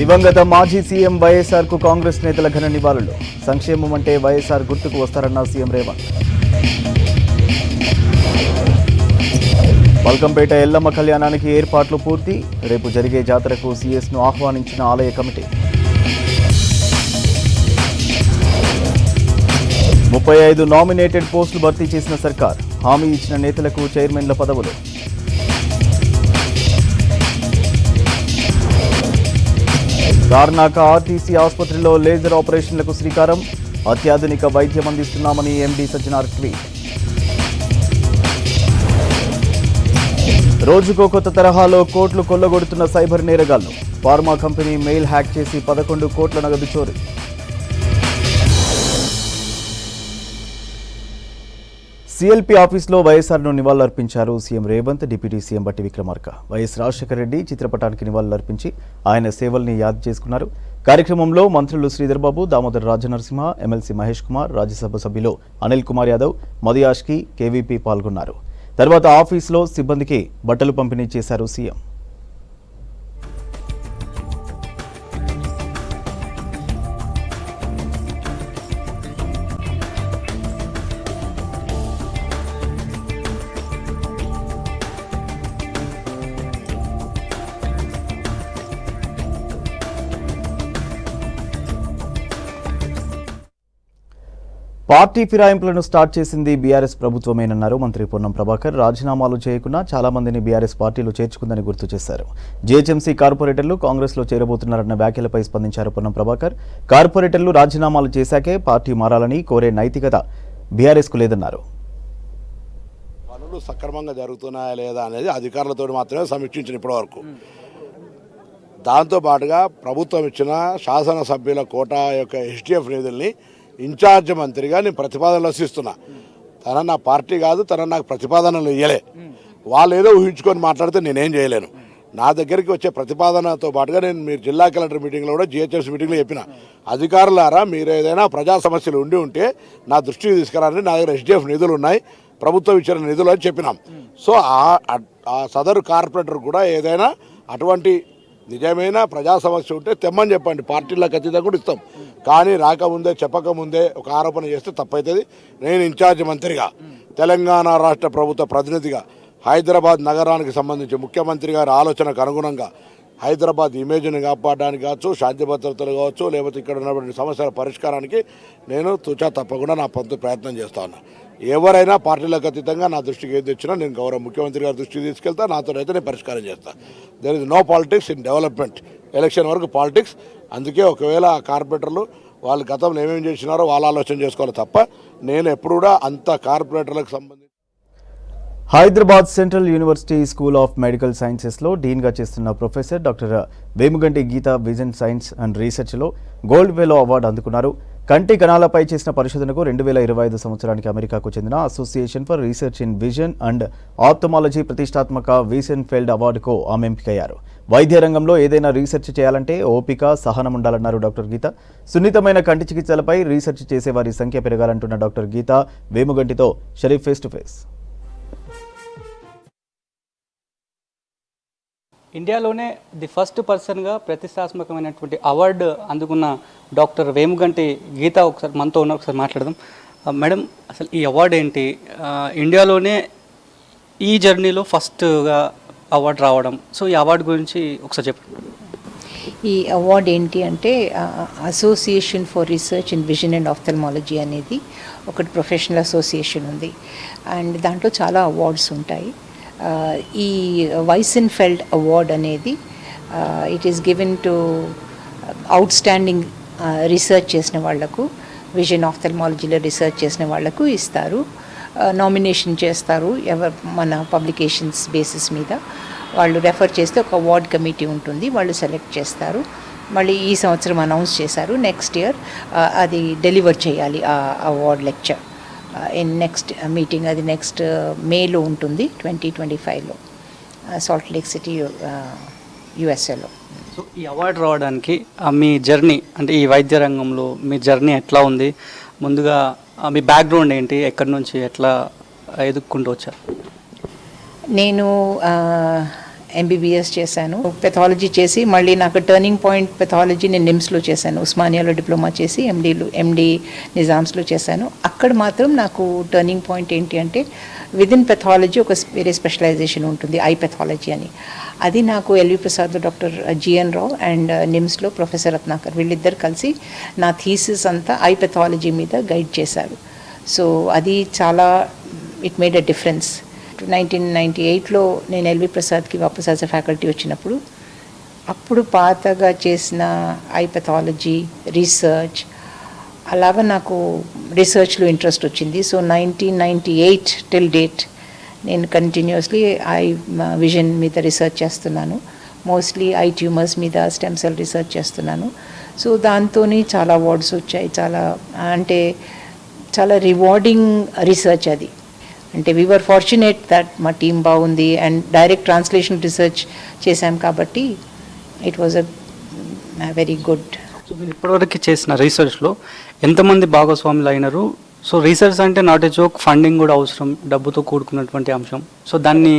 దివంగత మాజీ సీఎం వైఎస్ఆర్ కు కాంగ్రెస్ నేతల ఘన నివాళులు. సంక్షేమం అంటే వైఎస్ఆర్ గుర్తుకు వస్తారన్న సీఎం రేవంత్. మల్కంపేట ఎల్లమ్మ కళ్యాణానికి ఏర్పాట్లు పూర్తి. రేపు జరిగే జాతరకు సీఎస్ను ఆహ్వానించిన ఆలయ కమిటీ. 35 నామినేటెడ్ పోస్టులు భర్తీ చేసిన సర్కార్. హామీ ఇచ్చిన నేతలకు చైర్మన్ల పదవులు. దార్నాక ఆర్టీసీ ఆసుపత్రిలో లేజర్ ఆపరేషన్లకు శ్రీకారం. అత్యాధునిక వైద్యం అందిస్తున్నామని ఎండీ సజ్జనార్ ట్వీట్. రోజుకో కొత్త తరహాలో కోట్లు కొల్లగొడుతున్న సైబర్ నేరగాళ్లు. ఫార్మా కంపెనీ మెయిల్ హ్యాక్ చేసి 11 కోట్ల నగదు చోరీ. సీఎల్పీ ఆఫీస్లో వైఎస్ఆర్ను నివాళులర్పించారు సీఎం రేవంత్, డిప్యూటీ సీఎం బట్టి విక్రమార్క. వైఎస్ రాజశేఖర రెడ్డి చిత్రపటానికి నివాళులర్పించి ఆయన సేవల్ని యాద్ చేసుకున్నారు. కార్యక్రమంలో మంత్రులు శ్రీధర్ బాబు, దామోదర్ రాజనరసింహ, ఎమ్మెల్సీ మహేష్ కుమార్, రాజ్యసభ సభ్యులు అనిల్ కుమార్ యాదవ్, మదియాష్కి, కేవీపీ పాల్గొన్నారు. తర్వాత ఆఫీస్లో సిబ్బందికి బట్టలు పంపిణీ చేశారు సీఎం. పార్టీ ఫిరాయింపులను స్టార్ట్ చేసింది బీఆర్ఎస్ ప్రభుత్వమేనన్నారు మంత్రి పొన్నం ప్రభాకర్. రాజీనామాలు చేయకుండా చాలా మందిని బీఆర్ఎస్ పార్టీలో చేర్చుకుందని గుర్తు చేశారు. జీహెచ్ఎంసీ కార్పొరేటర్లు కాంగ్రెస్లో చేరబోతున్నారన్న వ్యాఖ్యలపై స్పందించారు పొన్నం ప్రభాకర్. కార్పొరేటర్లు రాజీనామాలు చేశాకే పార్టీ మారాలని కోరే నైతికత బీఆర్ఎస్కు లేదన్నారు. పనులు సక్రమంగా జరుగుతున్నాయా లేదా అనేది అధికారులతో మాత్రమే సమీక్షించిన ఇప్పటివరకు. దాంతోపాటుగా ప్రభుత్వం ఇచ్చిన శాసనసభ్యుల కోటా యొక్క ఎస్టీఎఫ్ నిధుల్ని ఇన్ఛార్జ్ మంత్రిగా నేను ప్రతిపాదనలు వసిస్తున్నా. తన నా పార్టీ కాదు, తన నాకు ప్రతిపాదనలు ఇయ్యలే. వాళ్ళు ఏదో ఊహించుకొని మాట్లాడితే నేనేం చేయలేను. నా దగ్గరికి వచ్చే ప్రతిపాదనతో పాటుగా నేను మీరు జిల్లా కలెక్టర్ మీటింగ్లో కూడా జిహెచ్ఎంసీ మీటింగ్లో చెప్పిన, అధికారులారా మీరు ఏదైనా ప్రజా సమస్యలు ఉంటే నా దృష్టికి తీసుకురాని, నా దగ్గర ఎస్డిఎఫ్ నిధులు ఉన్నాయి, ప్రభుత్వం ఇచ్చిన నిధులు అని చెప్పినాం. సో ఆ సదరు కార్పొరేటర్ కూడా ఏదైనా అటువంటి నిజమైన ప్రజా సమస్య ఉంటే తెమ్మని చెప్పండి, పార్టీలకు అతీతంగా కూడా ఇస్తాం. కానీ రాకముందే చెప్పకముందే ఒక ఆరోపణ చేస్తే తప్పవుతుంది. నేను ఇన్ఛార్జ్ మంత్రిగా, తెలంగాణ రాష్ట్ర ప్రభుత్వ ప్రతినిధిగా, హైదరాబాద్ నగరానికి సంబంధించి ముఖ్యమంత్రి గారి ఆలోచనకు అనుగుణంగా హైదరాబాద్ ఇమేజ్ని కాపాడడానికి కావచ్చు, శాంతి భద్రతలు కావచ్చు, లేకపోతే ఇక్కడ ఉన్నటువంటి సమస్యల పరిష్కారానికి నేను తుచా తప్పకుండా నా ప్రయత్నం చేస్తా ఉన్నా. ఎవరైనా పార్టీలకు అతీతంగా నా దృష్టికి ఏది తెచ్చినా నేను గౌరవ ముఖ్యమంత్రి గారి దృష్టికి తీసుకెళ్తా. నాతో అయితే నేను పరిష్కారం చేస్తాను. There is no politics in development. Election వరకు పాలిటిక్స్. అందుకే ఒకవేళ ఆ కార్పొరేటర్లు వాళ్ళు గతంలో ఏమేమి చేసినారో వాళ్ళు ఆలోచన చేసుకోవాలి తప్ప నేను ఎప్పుడు కూడా అంత కార్పొరేటర్లకు సంబంధించి. Hyderabad central university school of medical సైన్సెస్లో డీన్గా చేస్తున్న professor doctor Vemuganti Geeta vision science and రీసెర్చ్లో గోల్డ్ ఫెలో అవార్డు అందుకున్నారు. కంటి కణాలపై చేసిన పరిశోధనకు 2025 సంవత్సరానికి అమెరికాకు చెందిన association for research in vision and ophthalmology ప్రతిష్టాత్మక వీసెన్ ఫెల్డ్ అవార్డుకు ఆమె ఎంపికయ్యారు. వైద్య రంగంలో ఏదైనా రీసెర్చ్ చేయాలంటే ఓపిక, సహనం ఉండాలన్నారు డాక్టర్ గీత. సున్నితమైన కంటి చికిత్సలపై రీసెర్చ్ చేసేవారి సంఖ్య పెరగాలంటున్న డాక్టర్ గీత వేముగంటితో షరీఫ్ ఫేస్ టు ఫేస్. ఇండియాలోనే ది ఫస్ట్ పర్సన్గా ప్రతిష్టాత్మకమైనటువంటి అవార్డు అందుకున్న డాక్టర్ వేముగంటి గీత ఒకసారి మనతో ఉన్న ఒకసారి మాట్లాడదాం. మేడం, అసలు ఈ అవార్డు ఏంటి? ఇండియాలోనే ఈ జర్నీలో ఫస్ట్గా అవార్డు రావడం, సో ఈ అవార్డు గురించి ఒకసారి చెప్పండి. ఈ అవార్డు ఏంటి అంటే association for research in vision and ఆప్థల్మాలజీ అనేది ఒకటి ప్రొఫెషనల్ అసోసియేషన్ ఉంది. అండ్ దాంట్లో చాలా అవార్డ్స్ ఉంటాయి. ఈ వైసెన్ఫెల్డ్ అవార్డ్ అనేది it is given to out standing research చేసిన వాళ్లకు, విజన్ ఆప్థల్మాలజీలో రీసెర్చ్ చేసిన వాళ్లకు ఇస్తారు. నామినేషన్ చేస్తారు మన పబ్లికేషన్స్ బేసిస్ మీద. వాళ్ళు రెఫర్ చేస్తే ఒక అవార్డ్ కమిటీ ఉంటుంది, వాళ్ళు సెలెక్ట్ చేస్తారు. మళ్ళీ ఈ సంవత్సరం అనౌన్స్ చేశారు, నెక్స్ట్ ఇయర్ అది డెలివర్ చేయాలి ఆ అవార్డ్ లెక్చర్. నెక్స్ట్ మీటింగ్ అది నెక్స్ట్ మేలో ఉంటుంది, 2025లో సాల్ట్ లేక్ సిటీ యుఎస్ఏలో. సో ఈ అవార్డు రావడానికి మీ జర్నీ, అంటే ఈ వైద్య రంగంలో మీ జర్నీ ఎట్లా ఉంది? ముందుగా మీ బ్యాక్గ్రౌండ్ ఏంటి, ఎక్కడి నుంచి ఎట్లా ఎదుక్కుంటూ వచ్చారు? నేను ఎంబీబీఎస్ చేశాను. పెథాలజీ చేసి మళ్ళీ నాకు టర్నింగ్ పాయింట్ పెథాలజీ నేను నిమ్స్లో చేశాను. ఉస్మానియాలో డిప్లొమా చేసి ఎండి నిజామ్స్లో చేశాను. అక్కడ మాత్రం నాకు టర్నింగ్ పాయింట్ ఏంటి అంటే విదిన్ పెథాలజీ ఒక వేరే స్పెషలైజేషన్ ఉంటుంది, ఐ పెథాలజీ అని. అది నాకు ఎల్వి ప్రసాద్లో డాక్టర్ జిఎన్ రావు అండ్ నిమ్స్లో ప్రొఫెసర్ రత్నాకర్ వీళ్ళిద్దరు కలిసి నా థీసిస్ అంతా ఐ పెథాలజీ మీద గైడ్ చేశారు. సో అది చాలా ఇట్ మేడ్ అ డిఫరెన్స్. 1998లో నేను ఎల్వి ప్రసాద్కి వాపస్ యాజ్ అ ఫ్యాకల్టీ వచ్చినప్పుడు అప్పుడు పాతగా చేసిన ఐ పెథాలజీ రీసెర్చ్ అలాగా నాకు రీసెర్చ్లో ఇంట్రెస్ట్ వచ్చింది. సో 1998 టిల్ డేట్ నేను కంటిన్యూస్లీ ఐ విజన్ మీద రీసెర్చ్ చేస్తున్నాను. మోస్ట్లీ ఐ ట్యూమర్స్ మీద స్టెమ్ సెల్ రీసెర్చ్ చేస్తున్నాను. సో దాంతో చాలా అవార్డ్స్ వచ్చాయి. చాలా రివార్డింగ్ రీసెర్చ్ అది. అంటే వీ వర్ ఫార్చునేట్ దట్ మా టీం బాగుంది అండ్ డైరెక్ట్ ట్రాన్స్లేషన్ రీసెర్చ్ చేశాం కాబట్టి it was a very good. So మీరు ఇప్పటివరకు చేసిన రీసెర్చ్లో ఎంతమంది భాగస్వాములు అయినారు? సో రీసెర్చ్ అంటే నాట్ ఏ జోక్, ఫండింగ్ కూడా అవసరం, డబ్బుతో కూడుకున్నటువంటి అంశం. సో దాన్ని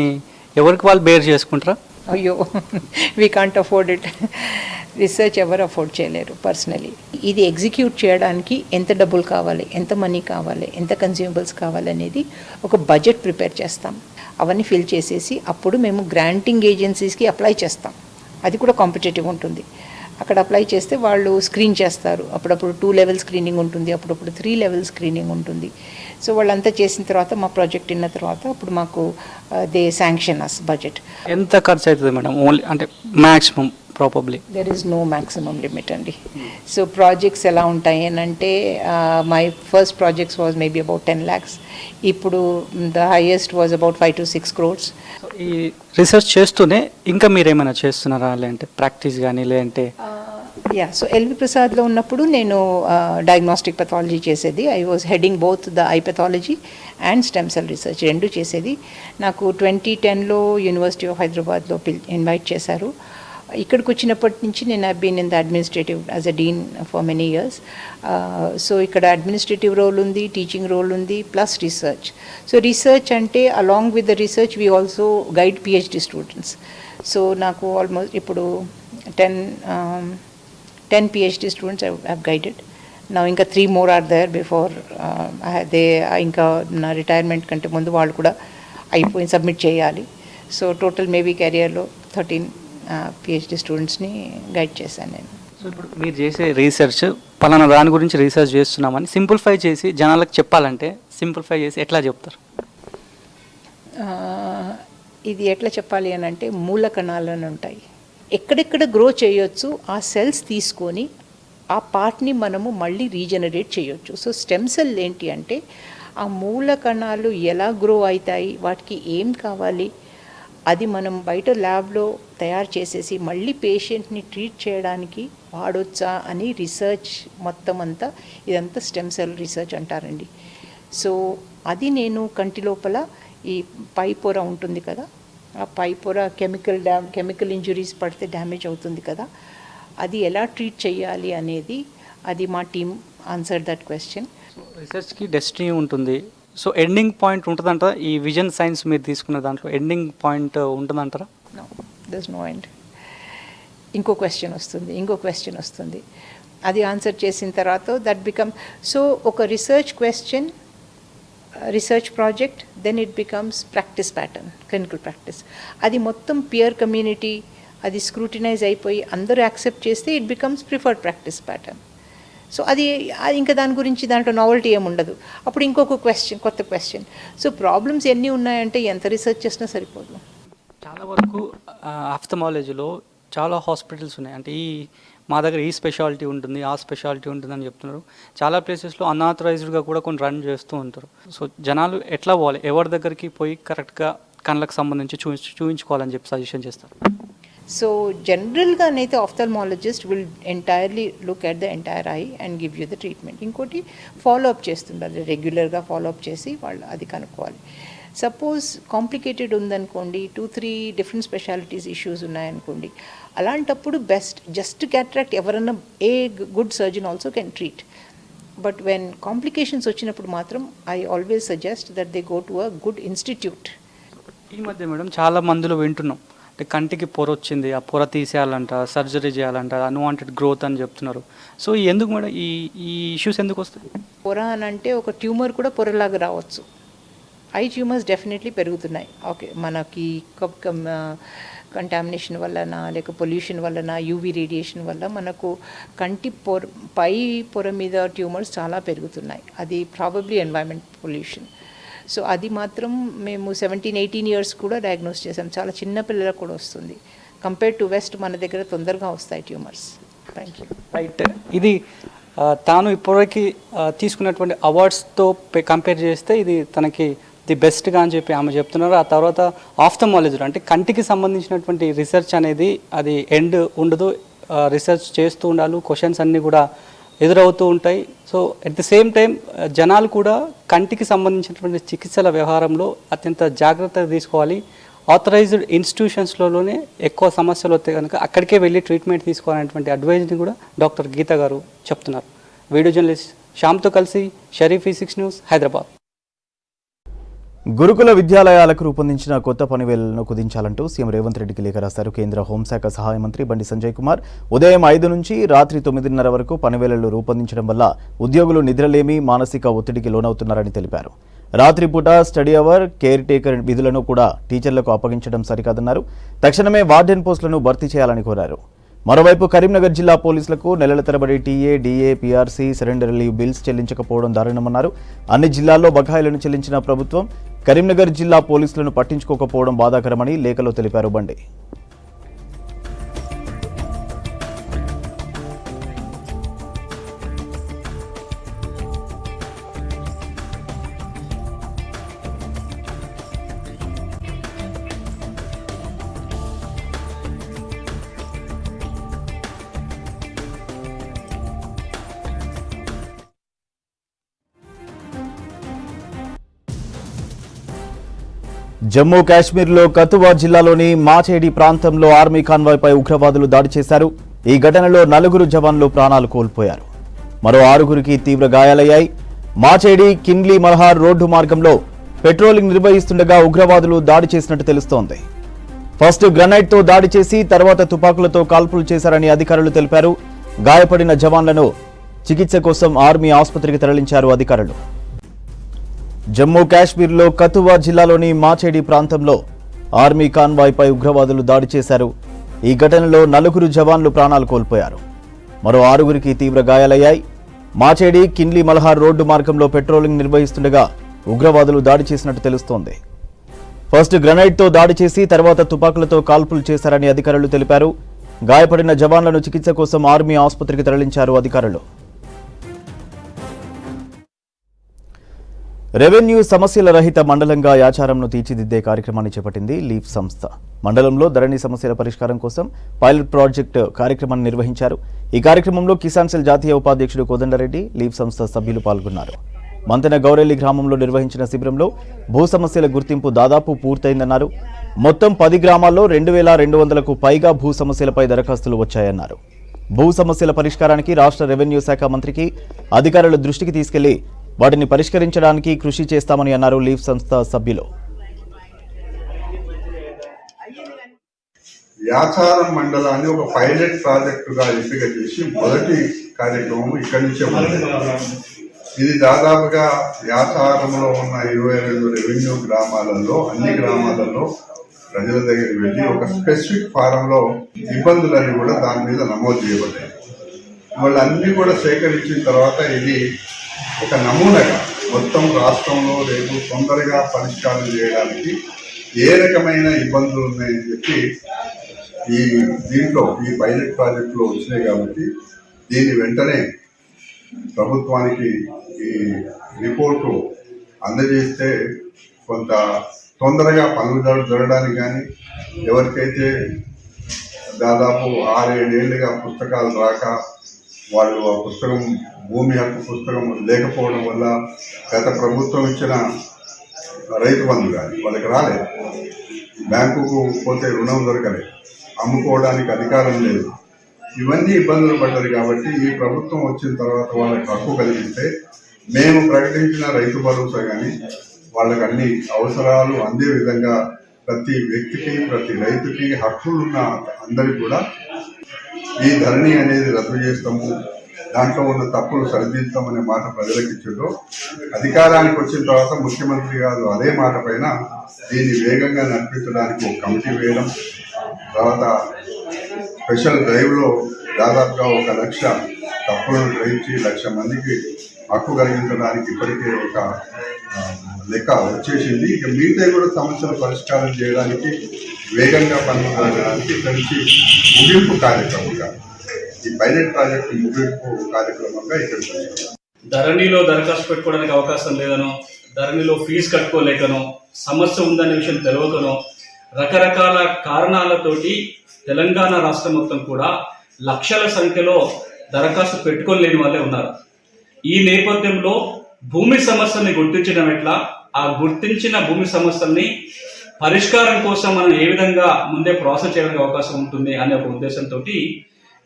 ఎవరికి వాళ్ళు బేర్ చేసుకుంటారా? అయ్యో, we can't afford it. Research ఎవరు అఫోర్డ్ చేయలేరు పర్సనలీ. ఇది ఎగ్జిక్యూట్ చేయడానికి ఎంత డబ్బులు కావాలి, ఎంత మనీ కావాలి, ఎంత కన్స్యూమబుల్స్ కావాలి అనేది ఒక బడ్జెట్ ప్రిపేర్ చేస్తాం. అవన్నీ ఫిల్ చేసేసి అప్పుడు మేము గ్రాంటింగ్ ఏజెన్సీస్కి అప్లై చేస్తాం. అది కూడా కాంపిటేటివ్ ఉంటుంది. అక్కడ అప్లై చేస్తే వాళ్ళు స్క్రీన్ చేస్తారు. అప్పుడప్పుడు 2 లెవెల్ స్క్రీనింగ్ ఉంటుంది, అప్పుడప్పుడు 3 లెవెల్ స్క్రీనింగ్ ఉంటుంది. సో వాళ్ళంతా చేసిన తర్వాత మా ప్రాజెక్ట్ అయిన తర్వాత అప్పుడు మాకు దే శాంక్షన్ అస్ బడ్జెట్. ఎంత ఖర్చు అవుతుంది మేడం? ఓన్లీ అంటే maximum probably there is no maximum limit అండి. సో ప్రాజెక్ట్స్ ఎలా ఉంటాయి అని అంటే my first projects was maybe about 10 lakhs. ఇప్పుడు the highest was about 5 to 6 crores. ఈ రీసెర్చ్ చేస్తూనే ఇంకా మీరు ఏమైనా చేస్తున్నారా, లేదంటే ప్రాక్టీస్ కానీ లేదంటే? సో ఎల్వి ప్రసాద్లో ఉన్నప్పుడు నేను డయాగ్నోస్టిక్ పెథాలజీ చేసేది. I was heading both the eye pathology and stem cell research రెండు చేసేది. నాకు 2010లో యూనివర్సిటీ ఆఫ్ హైదరాబాద్లో ఇన్వైట్ చేశారు. ఇక్కడికి వచ్చినప్పటి నుంచి నేను I been in the administrative as a dean for many years. So ఇక్కడ అడ్మినిస్ట్రేటివ్ రోల్ ఉంది, టీచింగ్ రోల్ ఉంది, ప్లస్ రీసెర్చ్. సో రీసెర్చ్ అంటే along with the research we also guide PhD students. So నాకు ఆల్మోస్ట్ ఇప్పుడు 10 PhD students I've guided. Now ఇంకా 3 more are there before ఇంకా నా retirement కంటే ముందు వాళ్ళు కూడా అయిపోయి సబ్మిట్ చేయాలి. సో టోటల్ మేబీ కెరియర్లో 13 PhD స్టూడెంట్స్ని గైడ్ చేశాను నేను. సో ఇప్పుడు మీరు చేసే రీసెర్చ్ పలానా దాని గురించి రీసెర్చ్ చేస్తున్నామని సింప్లిఫై చేసి జనాలకు చెప్పాలంటే సింప్లిఫై చేసి ఎట్లా చెప్తారు? ఇది ఎట్లా చెప్పాలి అని అంటే మూల కణాలను ఉంటాయి, ఎక్కడెక్కడ గ్రో చేయొచ్చు ఆ సెల్స్ తీసుకొని ఆ పార్ట్ని మనము మళ్ళీ రీజనరేట్ చేయొచ్చు. సో స్టెమ్ సెల్ ఏంటి అంటే ఆ మూల కణాలు ఎలా గ్రో అవుతాయి, వాటికి ఏం కావాలి, అది మనం బయట ల్యాబ్లో తయారు చేసేసి మళ్ళీ పేషెంట్ని ట్రీట్ చేయడానికి వాడొచ్చా అని రీసెర్చ్ మొత్తం అంతా ఇదంతా స్టెమ్ సెల్ రీసెర్చ్ అంటారండి. సో అది నేను కంటి లోపల ఈ పై పొర ఉంటుంది కదా, ఆ పై పొర కెమికల్ ఇంజురీస్ పడితే డ్యామేజ్ అవుతుంది కదా, అది ఎలా ట్రీట్ చేయాలి అనేది అది మా టీమ్ ఆన్సర్ దట్ క్వశ్చన్. రీసెర్చ్కి డెస్టినీ ఉంటుంది. సో ఎండింగ్ పాయింట్ ఉంటుందంటారా? ఈ విజన్ సైన్స్ మీరు తీసుకున్న దాంట్లో ఎండింగ్ పాయింట్ ఉంటుందంటారా? No, there's no end. ఇంకో క్వశ్చన్ వస్తుంది, అది ఆన్సర్ చేసిన తర్వాత దట్ బికమ్ సో ఒక research project, then it becomes practice pattern, clinical practice. అది మొత్తం పియర్ కమ్యూనిటీ అది స్క్రూటినైజ్ అయిపోయి అందరూ యాక్సెప్ట్ చేస్తే it becomes preferred practice pattern. So అది ఇంకా దాని గురించి దాంట్లో నావెల్టీ ఏముండదు. అప్పుడు ఇంకొక కొత్త క్వశ్చన్. సో ప్రాబ్లమ్స్ ఎన్ని ఉన్నాయంటే ఎంత రీసెర్చ్ చేసినా సరిపోదు. చాలా వరకు ఆఫ్థమాలజీలో చాలా హాస్పిటల్స్ ఉన్నాయి. అంటే మా దగ్గర ఈ స్పెషాలిటీ ఉంటుంది, ఆ స్పెషాలిటీ ఉంటుంది అని చెప్తున్నారు. చాలా ప్లేసెస్లో అన్ఆథరైజ్డ్గా కూడా కొన్ని రన్ చేస్తూ ఉంటారు. సో జనాలు ఎట్లా పోవాలి, ఎవరి దగ్గరికి పోయి కరెక్ట్గా కళ్ళకు సంబంధించి చూపించుకోవాలని చెప్పి సజెషన్ చేస్తారు? సో జనరల్గానైతే ophthalmologist will entirely look at the entire eye and give you the treatment. ఇంకోటి ఫాలోఅప్ చేస్తుండాలి, రెగ్యులర్గా ఫాలోఅప్ చేసి వాళ్ళు అది కనుక్కోవాలి. సపోజ్ కాంప్లికేటెడ్ ఉందనుకోండి, 2-3 డిఫరెంట్ స్పెషాలిటీస్ ఇష్యూస్ ఉన్నాయనుకోండి, అలాంటప్పుడు బెస్ట్ జస్ట్ క్యాట్రాక్ట్ ఎవరన్నా good surgeon also can treat. But when complications వచ్చినప్పుడు మాత్రం I always suggest that they go to a good institute. ఈ మధ్య మేడం చాలా మందిలో వింటున్నాం, అంటే కంటికి పొర వచ్చింది, ఆ పొర తీసేయాలంట, సర్జరీ చేయాలంట, అన్వాంటెడ్ గ్రోత్ అని చెప్తున్నారు. సో ఎందుకు మేడం ఈ ఇష్యూస్ ఎందుకు వస్తాయి? పొర అని అంటే ఒక ట్యూమర్ కూడా పొరలాగా రావచ్చు. ఐ ట్యూమర్స్ డెఫినెట్లీ పెరుగుతున్నాయి. ఓకే, మనకి కంటామినేషన్ వలన లేక పొల్యూషన్ వలన, యూవీ రేడియేషన్ వల్ల మనకు కంటి పై పొర మీద ట్యూమర్స్ చాలా పెరుగుతున్నాయి. అది ప్రాబబ్లీ ఎన్వైరన్మెంట్ పొల్యూషన్. సో అది మాత్రం మేము 17-18 ఇయర్స్ కూడా డయాగ్నోస్ చేసాం. చాలా చిన్న పిల్లలకు కూడా వస్తుంది. కంపేర్ టు వెస్ట్ మన దగ్గర తొందరగా వస్తాయి ట్యూమర్స్. Thank you. రైట్, ఇది తాను ఇప్పటివరకు తీసుకున్నటువంటి అవార్డ్స్తో కంపేర్ చేస్తే ఇది తనకి ది బెస్ట్గా అని చెప్పి ఆమె చెప్తున్నారు. ఆ తర్వాత ఆఫ్థమాలజీ అంటే కంటికి సంబంధించినటువంటి రీసెర్చ్ అనేది అది ఎండ్ ఉండదు, రీసెర్చ్ చేస్తూ ఉండాలి, క్వశ్చన్స్ అన్నీ కూడా ఎదురవుతూ ఉంటాయి. So at the same time జనాలు కూడా కంటికి సంబంధించినటువంటి చికిత్సల వ్యవహారంలో అత్యంత జాగ్రత్తగా తీసుకోవాలి. ఆథరైజ్డ్ ఇన్స్టిట్యూషన్స్లోనే ఎక్కువ సమస్యలు వస్తే కనుక అక్కడికే వెళ్ళి ట్రీట్మెంట్ తీసుకోవాలనేటువంటి అడ్వైజ్ని కూడా డాక్టర్ గీత గారు చెప్తున్నారు. వీడియో జర్నలిస్ట్ శ్యామ్తో కలిసి షరీఫ్, E6 న్యూస్, హైదరాబాద్. గురుకుల విద్యాలయాలకు రూపొందించిన కొత్త పనివేళలను కుదించాలంటూ సీఎం రేవంత్ రెడ్డికి లేఖ రాశారు కేంద్ర హోంశాఖ సహాయ మంత్రి బండి సంజయ్ కుమార్. ఉదయం 5 నుంచి రాత్రి 9:30 వరకు పనివేళలు రూపొందించడం వల్ల ఉద్యోగులు నిద్రలేమి, మానసిక ఒత్తిడికి లోనవుతున్నారని తెలిపారు. రాత్రిపూట స్టడీ అవర్, కేర్ టేకర్ విధులను కూడా టీచర్లకు అప్పగించడం సరికాదన్నారు. తక్షణమే వార్డెన్ పోస్టులను భర్తీ చేయాలని కోరారు. మరోవైపు కరీంనగర్ జిల్లా పోలీసులకు నెలల తరబడి TA, DA, PRC, surrender leave bills చెల్లించకపోవడం దారుణమన్నారు. అన్ని జిల్లాల్లో బకాయిలను చెల్లించిన ప్రభుత్వం కరీంనగర్ జిల్లా పోలీసులను పట్టించుకోకపోవడం బాధాకరమని లేఖలో తెలిపారు బండి. జమ్మూ కాశ్మీర్లో కథువా జిల్లాలోని మాచేడి ప్రాంతంలో ఆర్మీ కాన్వాయ్పై ఉగ్రవాదులు దాడి చేశారు. ఈ ఘటనలో 4 జవాన్లు ప్రాణాలు కోల్పోయారు. మరో 6గురికి తీవ్ర గాయాలయ్యాయి. మాచేడి కిన్లీ మల్హార్ రోడ్డు మార్గంలో పెట్రోలింగ్ నిర్వహిస్తుండగా ఉగ్రవాదులు దాడి చేసినట్టు తెలుస్తోంది. ఫస్ట్ గ్రనైట్తో దాడి చేసి తర్వాత తుపాకులతో కాల్పులు చేశారని అధికారులు తెలిపారు. గాయపడిన జవాన్లను చికిత్స కోసం ఆర్మీ ఆసుపత్రికి తరలించారు అధికారులు. జమ్మూ కాశ్మీర్లో కథువా జిల్లాలోని మాచేడి ప్రాంతంలో ఆర్మీ కాన్వాయ్పై ఉగ్రవాదులు దాడి చేశారు. ఈ ఘటనలో 4 జవాన్లు ప్రాణాలు కోల్పోయారు. మరో 6గురికి తీవ్ర గాయాలయ్యాయి. మాచేడి కిన్లీ మల్హార్ రోడ్డు మార్గంలో పెట్రోలింగ్ నిర్వహిస్తుండగా ఉగ్రవాదులు దాడి చేసినట్టు తెలుస్తోంది. ఫస్ట్ గ్రనైట్తో దాడి చేసి తర్వాత తుపాకులతో కాల్పులు చేశారని అధికారులు తెలిపారు. గాయపడిన జవాన్లను చికిత్స కోసం ఆర్మీ ఆసుపత్రికి తరలించారు అధికారులు. రెవెన్యూ సమస్యల రహిత మండలంగా యాచారంను తీర్చిదిద్దే కార్యక్రమాన్ని చేపట్టింది లీఫ్ సంస్థ. మండలంలో ధరణి సమస్యల పరిష్కారం కోసం పైలట్ ప్రాజెక్టు కార్యక్రమాన్ని నిర్వహించారు. ఈ కార్యక్రమంలో కిసాన్ సెల్ జాతీయ ఉపాధ్యక్షుడు కోదండరెడ్డి, లీఫ్ సంస్థ సభ్యులు పాల్గొన్నారు. మంతెన గౌరెల్లి గ్రామంలో నిర్వహించిన శిబిరంలో భూ సమస్యల గుర్తింపు దాదాపు పూర్తయిందన్నారు. మొత్తం 10 గ్రామాల్లో 2200కు పైగా భూ సమస్యలపై దరఖాస్తులు వచ్చాయన్నారు. భూ సమస్యల పరిష్కారానికి రాష్ట్ర రెవెన్యూ శాఖ మంత్రికి అధికారుల దృష్టికి తీసుకెళ్లి వాటిని పరిష్కరించడానికి కృషి చేస్తామని అన్నారు లీఫ్ సంస్థ సభ్యులు. యాచారం మండలాన్ని ఒక పైలట్ ప్రాజెక్టుగా ఎంపిక చేసి మొదటి కార్యక్రమం ఇక్కడి నుంచే మొదలైంది. ఇది దాదాపుగా యాచారంలో ఉన్న 22 రెవెన్యూ గ్రామాలలో అన్ని గ్రామాలలో ప్రజల దగ్గరికి వెళ్ళి ఒక స్పెసిఫిక్ ఫారంలో ఇబ్బందులన్నీ కూడా దాని మీద నమోదు చేయబడ్డాయి. వాళ్ళన్నీ కూడా సేకరించిన తర్వాత ఇది ఒక నమూనాగా మొత్తం రాష్ట్రంలో రేపు తొందరగా పరిష్కారం చేయడానికి ఏ రకమైన ఇబ్బందులు ఉన్నాయని చెప్పి దీంట్లో ఈ పైలట్ ప్రాజెక్టులో వచ్చినాయి. కాబట్టి దీన్ని వెంటనే ప్రభుత్వానికి ఈ రిపోర్టు అందజేస్తే కొంత తొందరగా పనులు జరగడానికి కానీ, ఎవరికైతే దాదాపు 6-7 ఏళ్ళుగా పుస్తకాలు రాక వాళ్ళు ఆ పుస్తకం భూమి హక్కు పుస్తకం లేకపోవడం వల్ల గత ప్రభుత్వం ఇచ్చిన రైతు బంధు కానీ వాళ్ళకి రాలేదు, బ్యాంకుకు పోతే రుణం దొరకలేదు, అమ్ముకోవడానికి అధికారం లేదు, ఇవన్నీ ఇబ్బందులు పడ్డారు. కాబట్టి ఈ ప్రభుత్వం వచ్చిన తర్వాత వాళ్ళకి హక్కు కలిగిస్తే మేము ప్రకటించిన రైతు భరోసా కానీ వాళ్ళకి అన్ని అవసరాలు అందే విధంగా ప్రతి వ్యక్తికి ప్రతి రైతుకి హక్కులున్న అందరికి కూడా ఈ ధరణి అనేది రద్దు చేస్తాము, దాంట్లో ఉన్న తప్పులు సరిదిద్దామనే మాట ప్రజలకు ఇచ్చిండ్రు. అధికారానికి వచ్చిన తర్వాత ముఖ్యమంత్రి గారు అదే మాట పైన దీన్ని వేగంగా నడిపించడానికి ఒక కమిటీ వేయడం, తర్వాత స్పెషల్ డ్రైవ్లో దాదాపుగా 1 లక్ష తప్పులను గ్రహించి 1 లక్ష మందికి హక్కు కలిగించడానికి ఇప్పటికే ఒక లెక్క వచ్చేసింది. ఇక మిగతా కూడా సమస్యలు పరిష్కారం చేయడానికి వేగంగా పనిచేయడానికి ఇక్కడి నుంచి ముగింపు కార్యక్రమంగా ఈ పైలట్ ప్రాజెక్టు ముగింపు కార్యక్రమంగా ఇక్కడికి వచ్చాము. ధరణిలో దరఖాస్తు పెట్టుకోవడానికి అవకాశం లేదనో, ధరణిలో ఫీజు కట్టుకోలేకనో, సమస్య ఉందనే విషయం తెలియకనో, రకరకాల కారణాలతోటి తెలంగాణ రాష్ట్రం మొత్తం కూడా లక్షల సంఖ్యలో దరఖాస్తు పెట్టుకోలేని వాళ్ళే ఉన్నారు. ఈ నేపథ్యంలో భూమి సమస్యల్ని గుర్తించడం ఎట్లా, ఆ గుర్తించిన భూమి సమస్యల్ని పరిష్కారం కోసం మనం ఏ విధంగా ముందే ప్రాసెస్ చేయడానికి అవకాశం ఉంటుంది అనే ఒక ఉద్దేశంతో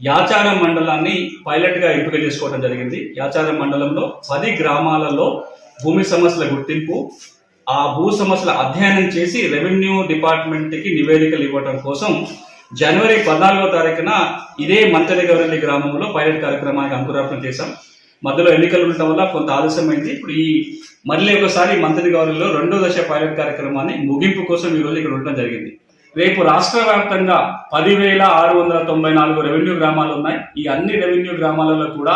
యాచారం మండలాన్ని పైలట్ గా ఎంపిక చేసుకోవడం జరిగింది. యాచారం మండలంలో 10 గ్రామాలలో భూమి సమస్యల గుర్తింపు, ఆ భూ సమస్యల అధ్యయనం చేసి రెవెన్యూ డిపార్ట్మెంట్ కి నివేదికలు ఇవ్వడం కోసం జనవరి 14వ తారీఖున ఇదే మంతెనగవరెల్లి గ్రామంలో పైలట్ కార్యక్రమానికి అంకురార్పణ చేశాం. మధ్యలో ఎన్నికలు ఉండటం వల్ల కొంత ఆలస్యమైంది. ఇప్పుడు ఈ మళ్ళీ ఒకసారి మంతెనగవరెల్లిలో 2వ దశ పైలట్ కార్యక్రమాన్ని ముగింపు కోసం ఈ రోజు ఇక్కడ ఉండటం జరిగింది. రేపు రాష్ట్ర వ్యాప్తంగా 10,694 రెవెన్యూ గ్రామాలు ఉన్నాయి. ఈ అన్ని రెవెన్యూ గ్రామాలలో కూడా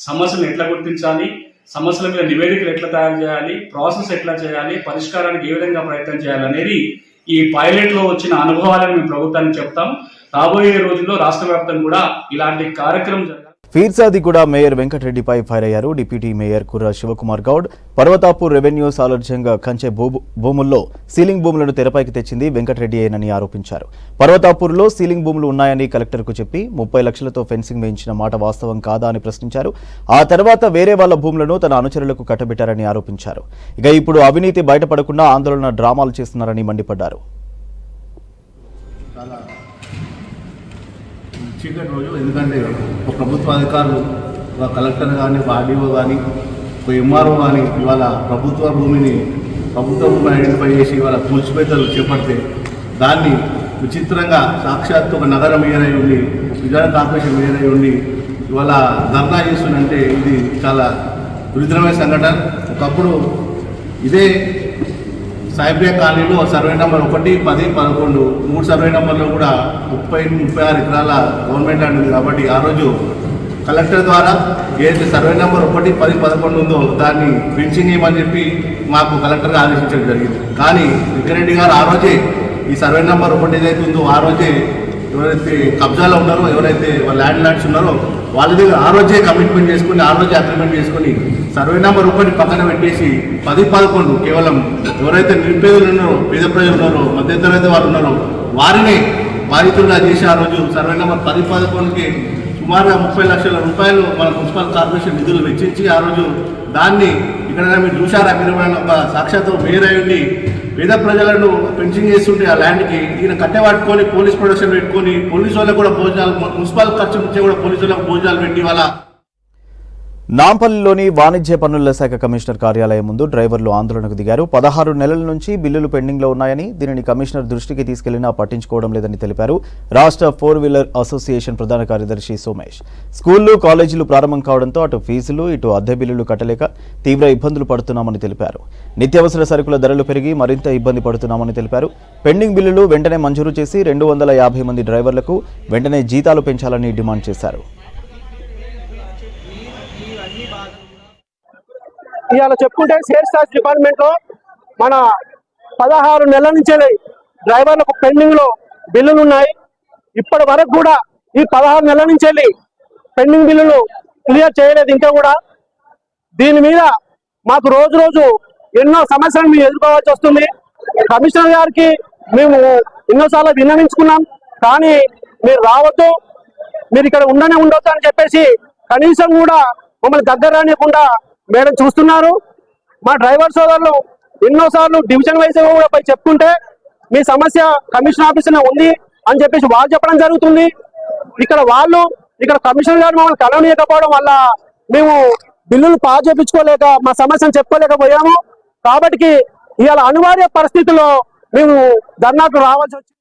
సమస్యలు ఎట్లా గుర్తించాలి, సమస్యల మీద నివేదికలు ఎట్లా తయారు చేయాలి, ప్రాసెస్ ఎట్లా చేయాలి, పరిష్కారానికి ఏ విధంగా ప్రయత్నం చేయాలి అనేది ఈ పైలట్ లో వచ్చిన అనుభవాలను మేము ప్రభుత్వానికి చెప్తాం. రాబోయే రోజుల్లో రాష్ట్ర వ్యాప్తంగా కూడా ఇలాంటి కార్యక్రమం జరగాలి. ఫీర్జాదిగూడ మేయర్ వెంకటరెడ్డిపై ఫైర్ అయ్యారు డిప్యూటీ మేయర్ కుర్ర శివకుమార్ గౌడ్. పర్వతాపూర్ రెవెన్యూ సాలర్జంగా కంచె భూముల్లో సీలింగ్ భూములను తెరపైకి తెచ్చింది వెంకటరెడ్డియేనని ఆరోపించారు. పర్వతాపూర్లో సీలింగ్ భూములు ఉన్నాయని కలెక్టర్కు చెప్పి 30 లక్షలతో ఫెన్సింగ్ వేయించిన మాట వాస్తవం కాదా అని ప్రశ్నించారు. ఆ తర్వాత వేరే వాళ్ల భూములను తన అనుచరులకు కట్టబెట్టారని ఆరోపించారు. ఇక ఇప్పుడు అవినీతి బయటపడకుండా ఆందోళన డ్రామాలు చేస్తున్నారని మండిపడ్డారు. చీకటి రోజు, ఎందుకంటే ఒక ప్రభుత్వ అధికారులు, ఒక కలెక్టర్ కానీ, ఒక ఆర్డీఓ కానీ, ఒక ఎంఆర్ఓ కానీ ఇవాళ ప్రభుత్వ భూమిని ఐడెంటిఫై చేసి ఇవాళ కూల్చివేతలు చేపడితే దాన్ని విచిత్రంగా సాక్షాత్తు ఒక నగర మేయర్ అయి ఉండి, విజయనగరం కార్పొరేషన్ మేయర్ అయి ఉండి ఇవాళ ధర్నా చేస్తుందంటే ఇది చాలా విరుద్ధమైన సంఘటన. ఒకప్పుడు ఇదే సాయిబ్రియా కాలనీలో సర్వే నెంబర్ 1, 10, 11 3 సర్వే నెంబర్లో కూడా 30-36 ఎకరాల గవర్నమెంట్ ల్యాండ్ ఉంది. కాబట్టి ఆ రోజు కలెక్టర్ ద్వారా ఏదైతే సర్వే నెంబర్ 1, 10, 11 ఉందో దాన్ని ఫెన్సింగ్ చేయమని చెప్పి మాకు కలెక్టర్గా ఆదేశించడం జరిగింది. కానీ వెంకరెడ్డి గారు ఆ రోజే ఈ సర్వే నెంబర్ 1 ఏదైతే ఉందో ఆ రోజే ఎవరైతే కబ్జాలో ఉన్నారో, ఎవరైతే ల్యాండ్ లార్డ్స్ ఉన్నారో వాళ్ళ దగ్గర ఆ రోజే కమిట్మెంట్ చేసుకుని, ఆ రోజే అగ్రిమెంట్ చేసుకుని సర్వే నెంబర్ 1 పక్కన పెట్టేసి 10, 11 కేవలం ఎవరైతే నిరుపేదలు ఉన్నారో, పేద ప్రజలు ఉన్నారో, మధ్యతరగతి వారు ఉన్నారో వారిని బాధితులుగా చేసి ఆ రోజు సర్వే నెంబర్ 10, 11కి సుమారుగా 30 లక్షల రూపాయలు మన మున్సిపల్ కార్పొరేషన్ నిధులు వెచ్చించి ఆ రోజు దాన్ని ఇక్కడ మీరు చూశారు. అగ్రిమెంట్ ఒక సాక్షాత్తు మేయర్ అయి ఉండి పేద ప్రజలను పెన్షన్ చేస్తుంటే ఆ ల్యాండ్కి ఈయన కట్టెపట్టుకొని పోలీస్ ప్రొడక్షన్ పెట్టుకొని పోలీసు వాళ్ళకు కూడా భోజనాలు, మున్సిపల్ ఖర్చు నుంచి కూడా పోలీసు వాళ్ళకు భోజనాలు పెట్టి వాళ్ళ నాంపల్లిలోని వాణిజ్య పన్నుల శాఖ కమిషనర్ కార్యాలయం ముందు డ్రైవర్లు ఆందోళనకు దిగారు. 16 నెలల నుంచి బిల్లులు పెండింగ్లో ఉన్నాయని, దీనిని కమిషనర్ దృష్టికి తీసుకెళ్లినా పట్టించుకోవడం లేదని తెలిపారు. రాష్ట్ర 4 వీలర్ అసోసియేషన్ ప్రధాన కార్యదర్శి సోమేష్ స్కూళ్లు, కాలేజీలు ప్రారంభం కావడంతో అటు ఫీజులు, ఇటు అద్దె బిల్లులు కట్టలేక తీవ్ర ఇబ్బందులు పడుతున్నామని తెలిపారు. నిత్యావసర సరుకుల ధరలు పెరిగి మరింత ఇబ్బంది పడుతున్నామని తెలిపారు. పెండింగ్ బిల్లులు వెంటనే మంజూరు చేసి 250 మంది డ్రైవర్లకు వెంటనే జీతాలు పెంచాలని డిమాండ్ చేశారు. ఇవాళ చెప్పుకుంటే సేల్స్ టాక్స్ డిపార్ట్మెంట్ లో మన 16 నెలల నుంచి డ్రైవర్లకు పెండింగ్ లో బిల్లులు ఉన్నాయి. ఇప్పటి వరకు కూడా ఈ 16 నెలల నుంచి పెండింగ్ బిల్లులు క్లియర్ చేయలేదు ఇంకా కూడా. దీని మీద మాకు రోజు ఎన్నో సమస్యలు మేము ఎదుర్కోవాల్సి వస్తుంది. కమిషనర్ గారికి మేము ఎన్నోసార్లు విన్నవించుకున్నాం, కానీ మీరు రావద్దు, మీరు ఇక్కడ ఉండొద్దు అని చెప్పేసి కనీసం కూడా మమ్మల్ని దగ్గర రానియకుండా మేడం చూస్తున్నారు. మా డ్రైవర్ సోదరులు ఎన్నోసార్లు డివిజన్ వైజ్ కూడా పోయి చెప్పుకుంటే మీ సమస్య కమిషన్ ఆఫీసులో ఉంది అని చెప్పేసి వాళ్ళు చెప్పడం జరుగుతుంది. ఇక్కడ కమిషనర్ గారు మమ్మల్ని కలవనీయకపోవడం వల్ల మేము బిల్లులు పాస్ చేయించుకోలేక మా సమస్యను చెప్పుకోలేకపోయాము. కాబట్టి ఇవాళ అనివార్య పరిస్థితుల్లో మేము ధర్నాకు రావాల్సి వచ్చింది.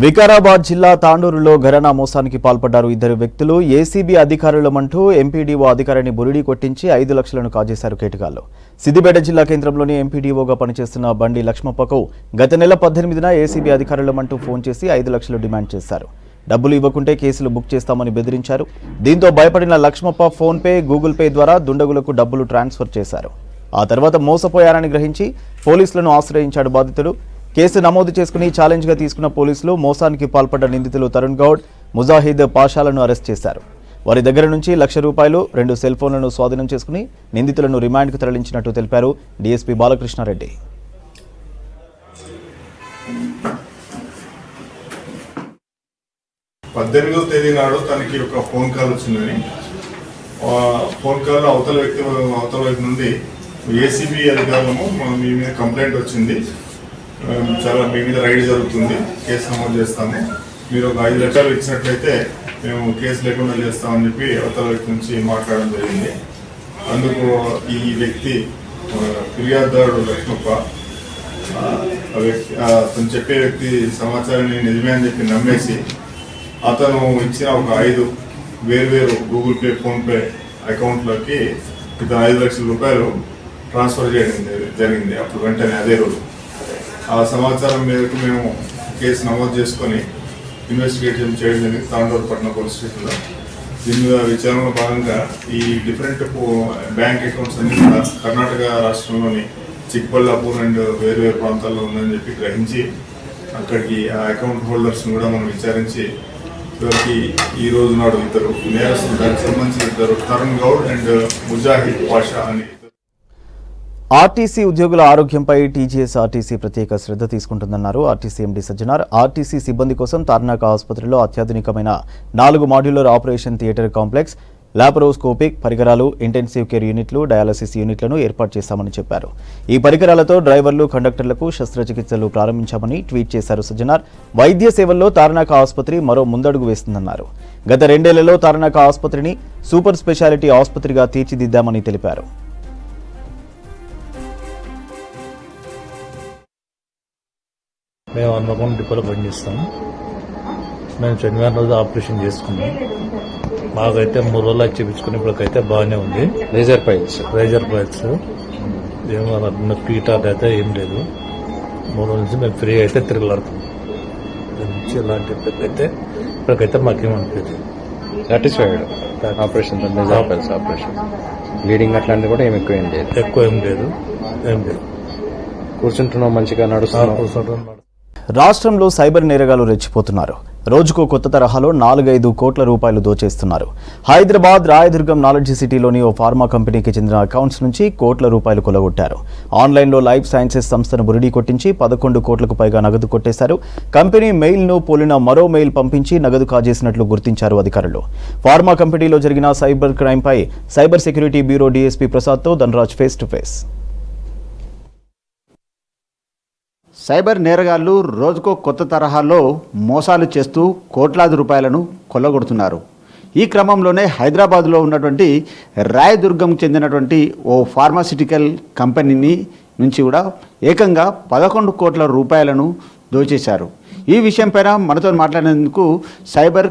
వికారాబాద్ జిల్లా తాండూరులో ఘరానా మోసానికి పాల్పడ్డారు ఇద్దరు వ్యక్తులు. ఏసీబీ అధికారులమంటూ ఎంపీడీఓ అధికారిని బురిడి కొట్టించి 5 లక్షలను కాజేశారు కేటగాళ్లు. సిద్దిపేట జిల్లా కేంద్రంలోని ఎంపీడీఓగా పనిచేస్తున్న బండి లక్ష్మప్పకు గత నెల 18న ఏసీబీ అధికారులమంటూ ఫోన్ చేసి 5 లక్షలు డిమాండ్ చేశారు. డబ్బులు ఇవ్వకుంటే కేసులు బుక్ చేస్తామని బెదిరించారు. దీంతో భయపడిన లక్ష్మప్ప ఫోన్పే, గూగుల్ పే ద్వారా దుండగులకు డబ్బులు ట్రాన్స్ఫర్ చేశారు. ఆ తర్వాత మోసపోయారని గ్రహించి పోలీసులను ఆశ్రయించాడు బాధితుడు. కేసు నమోదు చేసుకుని ఛాలెంజ్గా తీసుకున్న పోలీసులు మోసానికి పాల్పడ్డ నిందితులు తరుణ్ గౌడ్, ముజాహిద్ పాషాలను అరెస్ట్ చేశారు. వారి దగ్గర నుంచి ₹1,00,000, 2 సెల్ ఫోన్లను స్వాధీనం చేసుకుని నిందితులను రిమాండ్కు తరలించినట్టు తెలిపారు డీఎస్పీ బాలకృష్ణారెడ్డి. 18వ తేదీ నాడు తనకి ఒక ఫోన్ కాల్ వచ్చిందని, ఫోన్ కాల్ అవతల వైపు నుండి ఏసీబీ అధికారులము మీ మీద కంప్లైంట్ వచ్చింది, చాలా మీ మీద రైడ్ జరుగుతుంది, కేసు నమోదు చేస్తాము, మీరు ఒక 5 లక్షలు ఇచ్చినట్లయితే మేము కేసు లేకుండా చేస్తామని చెప్పి అవతల వ్యక్తి నుంచి మాట్లాడడం జరిగింది. అందుకు ఈ వ్యక్తి ఫిర్యాదుదారుడు లక్ష్మప్ప అతను చెప్పే వ్యక్తి సమాచారాన్ని నిజమే అని చెప్పి నమ్మేసి అతను ఇచ్చిన ఒక 5 వేర్వేరు గూగుల్ పే, ఫోన్పే అకౌంట్లోకి ఇతను 5 లక్షల రూపాయలు ట్రాన్స్ఫర్ చేయడం జరిగింది. అప్పుడు వెంటనే అదే రోజు ఆ సమాచారం మేరకు మేము కేసు నమోదు చేసుకొని ఇన్వెస్టిగేషన్ చేయడం జరిగింది తాండూరు పట్టణ పోలీస్ స్టేషన్లో. దీని మీద విచారణలో భాగంగా ఈ డిఫరెంట్ బ్యాంక్ అకౌంట్స్ అన్ని కూడా కర్ణాటక రాష్ట్రంలోని చిక్బళ్ళాపూర్ అండ్ వేరు ప్రాంతాల్లో ఉందని చెప్పి గ్రహించి అక్కడికి ఆ అకౌంట్ హోల్డర్స్ని కూడా మనం విచారించి ఇవరికి ఈ రోజు నాడు ఇద్దరు నేరస్తులు, దానికి సంబంధించిన ఇద్దరు తరుణ్ గౌడ్ అండ్ ముజాహిద్ పాషా అని. ఆర్టీసీ ఉద్యోగుల ఆరోగ్యంపై టీజీఎస్ ఆర్టీసీ ప్రత్యేక శ్రద్ధ తీసుకుంటుందన్నారు ఆర్టీసీ ఎండీ సజ్జనార్. ఆర్టీసీ సిబ్బంది కోసం తార్నాక ఆసుపత్రిలో అత్యాధునికమైన 4 modular operation theatre complex, laparoscopic పరికరాలు, ఇంటెన్సివ్ కేర్ యూనిట్లు, డయాలసిస్ యూనిట్లను ఏర్పాటు చేశామని చెప్పారు. ఈ పరికరాలతో డ్రైవర్లు, కండక్టర్లకు శస్త్రచికిత్సలు ప్రారంభించామని ట్వీట్ చేశారు సజ్జనార్. వైద్య సేవల్లో తార్నాక ఆసుపత్రి మరో ముందడుగు వేస్తుందన్నారు. గత 2 ఏళ్లలో తార్నాక ఆసుపత్రిని సూపర్ స్పెషాలిటీ ఆసుపత్రిగా తీర్చిదిద్దామని తెలిపారు. మేము హన్మకొండ డిపోలో పనిచేస్తాము. మేము శనివారం రోజు ఆపరేషన్ చేసుకున్నాం. మాకైతే 3 రోజులు చూపించుకుని ఇప్పటికైతే బాగానే ఉంది. లేజర్ ఫైల్స్ ఏమో పీటాట్ అయితే ఏం లేదు. 3 రోజుల నుంచి మేము ఫ్రీ అయితే తిరగలాడుతున్నాం. దాని నుంచి ఎలాంటి అయితే ఇప్పటికైతే మాకేమనిపించదు. సాటిస్ఫైడ్ ఆపరేషన్ ఆపరేషన్ బ్లీడింగ్ అట్లాంటిది కూడా ఎక్కువ ఏం లేదు. కూర్చుంటున్నాం, మంచిగా నడుస్తున్నాం. రాష్ట్రంలో సైబర్ నేరగాలు రెచ్చిపోతున్నారు. రోజుకో కొత్త తరహాలో 4-5 కోట్ల రూపాయలు దోచేస్తున్నారు. హైదరాబాద్ రాయదుర్గం నాలెడ్జ్ సిటీలోని ఓ ఫార్మా కంపెనీకి చెందిన అకౌంట్స్ నుంచి కోట్ల రూపాయలు కొల్లగొట్టారు. ఆన్లైన్లో లైఫ్ సైన్సెస్ సంస్థను బురిడీ కొట్టించి 11 కోట్లకు పైగా నగదు కొట్టేశారు. కంపెనీ మెయిల్ను పోలిన మరో మెయిల్ పంపించి నగదు కాజేసినట్లు గుర్తించారు అధికారులు. ఫార్మా కంపెనీలో జరిగిన సైబర్ క్రైమ్పై సైబర్ సెక్యూరిటీ బ్యూరో డీఎస్పీ ప్రసాద్తో Dhanraj face to face. Cyber నేరగాళ్లు రోజుకో కొత్త తరహాలో మోసాలు చేస్తూ కోట్లాది రూపాయలను కొల్లగొడుతున్నారు. ఈ క్రమంలోనే హైదరాబాద్లో ఉన్నటువంటి రాయదుర్గం చెందినటువంటి ఓ ఫార్మాసిటికల్ కంపెనీని నుంచి కూడా ఏకంగా 11 కోట్ల రూపాయలను దోచేశారు. ఈ విషయంపైన మనతో మాట్లాడేందుకు cyber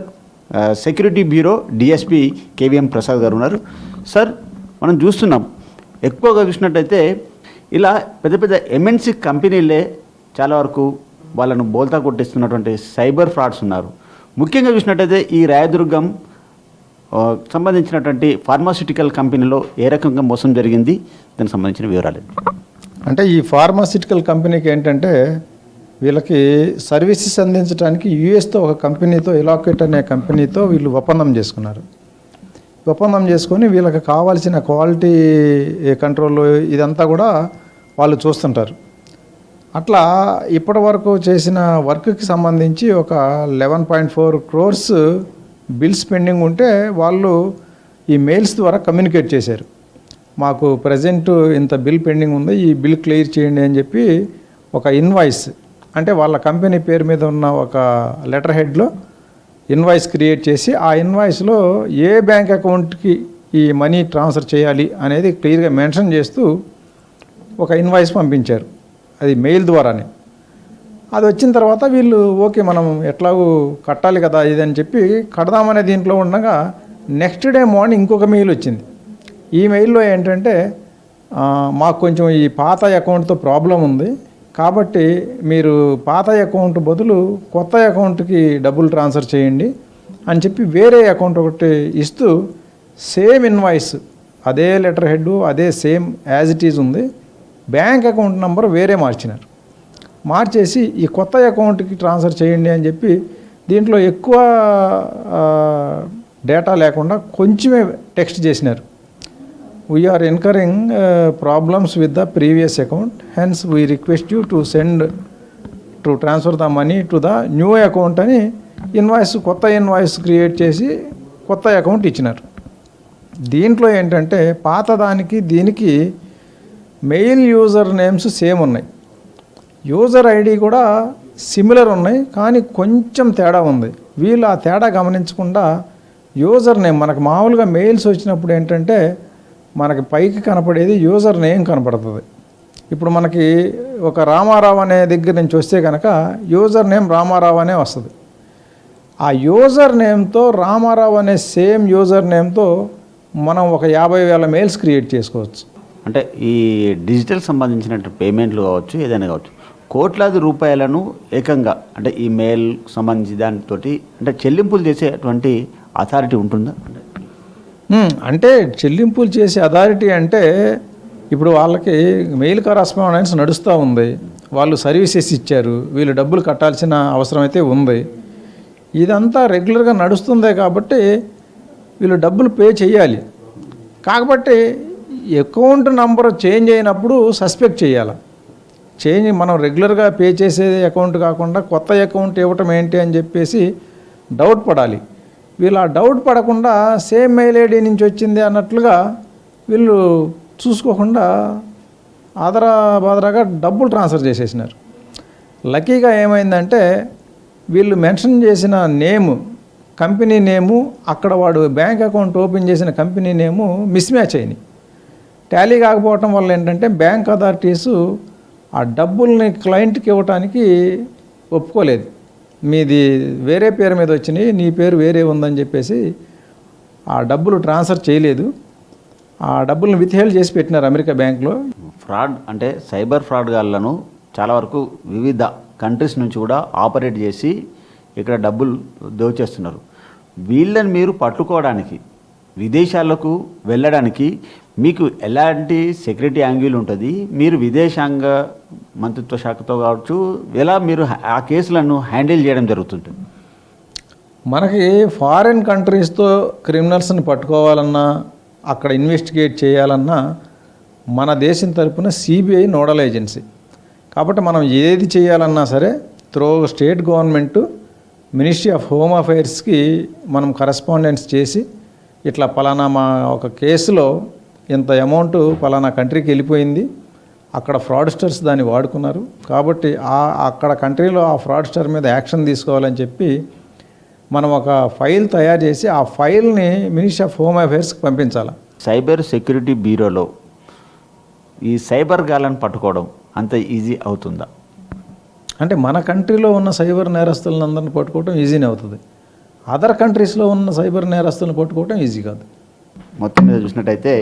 security bureau DSP KVM Prasad గారు ఉన్నారు. సార్, మనం చూస్తున్నాం ఎక్కువగా చూసినట్టయితే ఇలా పెద్ద పెద్ద ఎంఎన్సీ కంపెనీలే చాలా వరకు వాళ్ళను బోల్తా కొట్టిస్తున్నటువంటి సైబర్ ఫ్రాడ్స్ ఉన్నారు. ముఖ్యంగా చూసినట్టయితే ఈ రాయదుర్గం సంబంధించినటువంటి ఫార్మాస్యూటికల్ కంపెనీలో ఏ రకంగా మోసం జరిగింది, దానికి సంబంధించిన వివరాలు. అంటే ఈ ఫార్మాస్యూటికల్ కంపెనీకి ఏంటంటే వీళ్ళకి సర్వీసెస్ అందించడానికి యూఎస్తో ఒక కంపెనీతో ఎలాకెట్ అనే కంపెనీతో వీళ్ళు ఒప్పందం చేసుకున్నారు. ఒప్పందం చేసుకొని వీళ్ళకి కావాల్సిన క్వాలిటీ కంట్రోల్ ఇదంతా కూడా వాళ్ళు చూస్తుంటారు. అట్లా ఇప్పటి వరకు చేసిన వర్క్కి సంబంధించి ఒక 11.4 crores బిల్స్ పెండింగ్ ఉంటే వాళ్ళు ఈ మెయిల్స్ ద్వారా కమ్యూనికేట్ చేశారు. మాకు ప్రజెంట్ ఇంత బిల్ పెండింగ్ ఉంది, ఈ బిల్ క్లియర్ చేయండి అని చెప్పి ఒక ఇన్వాయిస్, అంటే వాళ్ళ కంపెనీ పేరు మీద ఉన్న ఒక లెటర్ హెడ్లో ఇన్వాయిస్ క్రియేట్ చేసి ఆ ఇన్వాయిస్లో ఏ బ్యాంక్ అకౌంట్కి ఈ మనీ ట్రాన్స్ఫర్ చేయాలి అనేది క్లియర్గా మెన్షన్ చేస్తూ ఒక ఇన్వాయిస్ పంపించారు. అది మెయిల్ ద్వారానే. అది వచ్చిన తర్వాత వీళ్ళు ఓకే మనం ఎట్లాగూ కట్టాలి కదా ఇదని చెప్పి కడదామనే దీంట్లో ఉండగా నెక్స్ట్ డే మార్నింగ్ ఇంకొక మెయిల్ వచ్చింది. ఈ మెయిల్లో ఏంటంటే మాకు కొంచెం ఈ పాత అకౌంట్తో ప్రాబ్లం ఉంది, కాబట్టి మీరు పాత అకౌంట్ బదులు కొత్త అకౌంట్కి డబ్బులు ట్రాన్స్ఫర్ చేయండి అని చెప్పి వేరే అకౌంట్ ఒకటి ఇస్తూ సేమ్ ఇన్వాయిస్, అదే లెటర్ హెడ్, అదే సేమ్ యాజ్ ఇట్ ఈజ్ ఉంది, బ్యాంక్ అకౌంట్ నెంబర్ వేరే మార్చేసి ఈ కొత్త అకౌంట్కి ట్రాన్స్ఫర్ చేయండి అని చెప్పి దీంట్లో ఎక్కువ డేటా లేకుండా కొంచెమే టెక్స్ట్ చేసినారు. We're encountering problems with the previous account, hence we request you to send to transfer the money to the new account అని కొత్త ఇన్వాయిస్ క్రియేట్ చేసి కొత్త అకౌంట్ ఇచ్చినారు. దీంట్లో ఏంటంటే పాత దానికి దీనికి మెయిల్ యూజర్ నేమ్స్ సేమ్ ఉన్నాయి, యూజర్ ఐడి కూడా సిమిలర్ ఉన్నాయి, కానీ కొంచెం తేడా ఉంది. వీళ్ళు ఆ తేడా గమనించకుండా యూజర్ నేమ్, మనకు మామూలుగా మెయిల్స్ వచ్చినప్పుడు ఏంటంటే మనకి పైకి కనపడేది యూజర్ నేమ్ కనపడుతుంది. ఇప్పుడు మనకి ఒక రామారావు అనే దగ్గర నుంచి వస్తే కనుక యూజర్ నేమ్ రామారావు అనే వస్తుంది. ఆ యూజర్ నేమ్తో రామారావు అనే సేమ్ యూజర్ నేమ్తో మనం ఒక 50,000 మెయిల్స్ క్రియేట్ చేసుకోవచ్చు. అంటే ఈ డిజిటల్ సంబంధించిన పేమెంట్లు కావచ్చు, ఏదైనా కావచ్చు, కోట్లాది రూపాయలను ఏకంగా అంటే ఈ మెయిల్ సంబంధించి దానితో అంటే చెల్లింపులు చేసేటువంటి అథారిటీ ఉంటుందా? అంటే చెల్లింపులు చేసే అథారిటీ అంటే ఇప్పుడు వాళ్ళకి మెయిల్ కరస్పాండెన్స్ నడుస్తూ ఉంది, వాళ్ళు సర్వీసెస్ ఇచ్చారు, వీళ్ళు డబ్బులు కట్టాల్సిన అవసరం అయితే ఉంది, ఇదంతా రెగ్యులర్గా నడుస్తుందే కాబట్టి వీళ్ళు డబ్బులు పే చేయాలి. కాబట్టి అకౌంట్ నంబర్ చేంజ్ అయినప్పుడు సస్పెక్ట్ చేయాలి. మనం రెగ్యులర్గా పే చేసే అకౌంట్ కాకుండా కొత్త అకౌంట్ ఇవ్వటం ఏంటి అని చెప్పేసి డౌట్ పడాలి. వీళ్ళు ఆ డౌట్ పడకుండా సేమ్ మెయిల్ ఐడి నుంచి వచ్చింది అన్నట్లుగా వీళ్ళు చూసుకోకుండా బాదరాగా డబ్బులు ట్రాన్స్ఫర్ చేసేసినారు. లక్కీగా ఏమైందంటే వీళ్ళు మెన్షన్ చేసిన నేము, కంపెనీ నేము, అక్కడ వాడు బ్యాంక్ అకౌంట్ ఓపెన్ చేసిన కంపెనీ నేము మిస్ మ్యాచ్ అయినాయి. టాలీ కాకపోవటం వల్ల ఏంటంటే బ్యాంక్ అథారిటీసు ఆ డబ్బుల్ని క్లయింట్కి ఇవ్వటానికి ఒప్పుకోలేదు. మీది వేరే పేరు మీద వచ్చినాయి, నీ పేరు వేరే ఉందని చెప్పేసి ఆ డబ్బులు ట్రాన్స్ఫర్ చేయలేదు. ఆ డబ్బులను విత్హెల్డ్ చేసి పెట్టినారు అమెరికా బ్యాంక్లో. ఫ్రాడ్ అంటే సైబర్ ఫ్రాడ్ గాళ్లను చాలా వరకు వివిధ కంట్రీస్ నుంచి కూడా ఆపరేట్ చేసి ఇక్కడ డబ్బులు దోచేస్తున్నారు. వీళ్ళని మీరు పట్టుకోవడానికి, విదేశాలకు వెళ్ళడానికి మీకు ఎలాంటి సెక్యూరిటీ యాంగిల్ ఉంటుంది? మీరు విదేశాంగ మంత్రిత్వ శాఖతో కావచ్చు, ఎలా మీరు ఆ కేసులను హ్యాండిల్ చేయడం జరుగుతుంది? మనకి ఫారిన్ కంట్రీస్తో క్రిమినల్స్ని పట్టుకోవాలన్నా, అక్కడ ఇన్వెస్టిగేట్ చేయాలన్నా మన దేశం తరపున సిబిఐ నోడల్ ఏజెన్సీ. కాబట్టి మనం ఏది చేయాలన్నా సరే through state government ministry of home అఫైర్స్కి మనం కరెస్పాండెన్స్ చేసి ఇట్లా పలానా మా ఒక కేసులో ఇంత అమౌంట్ పలానా కంట్రీకి వెళ్ళిపోయింది, అక్కడ ఫ్రాడ్స్టర్స్ దాన్ని వాడుకున్నారు, కాబట్టి అక్కడ కంట్రీలో ఆ ఫ్రాడ్స్టర్ మీద యాక్షన్ తీసుకోవాలని చెప్పి మనం ఒక ఫైల్ తయారు చేసి ఆ ఫైల్ని మినిస్ట్రీ ఆఫ్ హోమ్ అఫైర్స్కి పంపించాలి. సైబర్ సెక్యూరిటీ బ్యూరోలో ఈ సైబర్ గాలను పట్టుకోవడం అంత ఈజీ అవుతుందా? అంటే మన కంట్రీలో ఉన్న సైబర్ నేరస్తులను అందరిని పట్టుకోవడం ఈజీనే అవుతుంది, అదర్ కంట్రీస్లో ఉన్న సైబర్ నేరస్తులను పట్టుకోవడం ఈజీ కాదు. మొత్తం మీద చూసినట్టయితే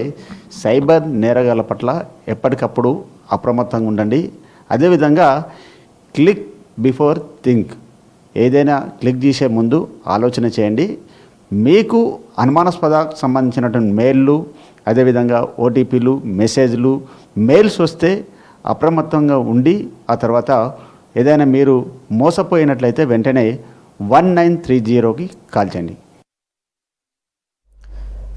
సైబర్ నేరగాల పట్ల ఎప్పటికప్పుడు అప్రమత్తంగా ఉండండి. అదేవిధంగా క్లిక్ బిఫోర్ థింక్, ఏదైనా క్లిక్ చేసే ముందు ఆలోచన చేయండి. మీకు అనుమానాస్పద సంబంధించినటువంటి మెయిల్లు, అదేవిధంగా ఓటీపీలు, మెసేజ్లు, మెయిల్స్ వస్తే అప్రమత్తంగా ఉండి ఆ తర్వాత ఏదైనా మీరు మోసపోయినట్లయితే వెంటనే 1930కి కాల్ చేయండి.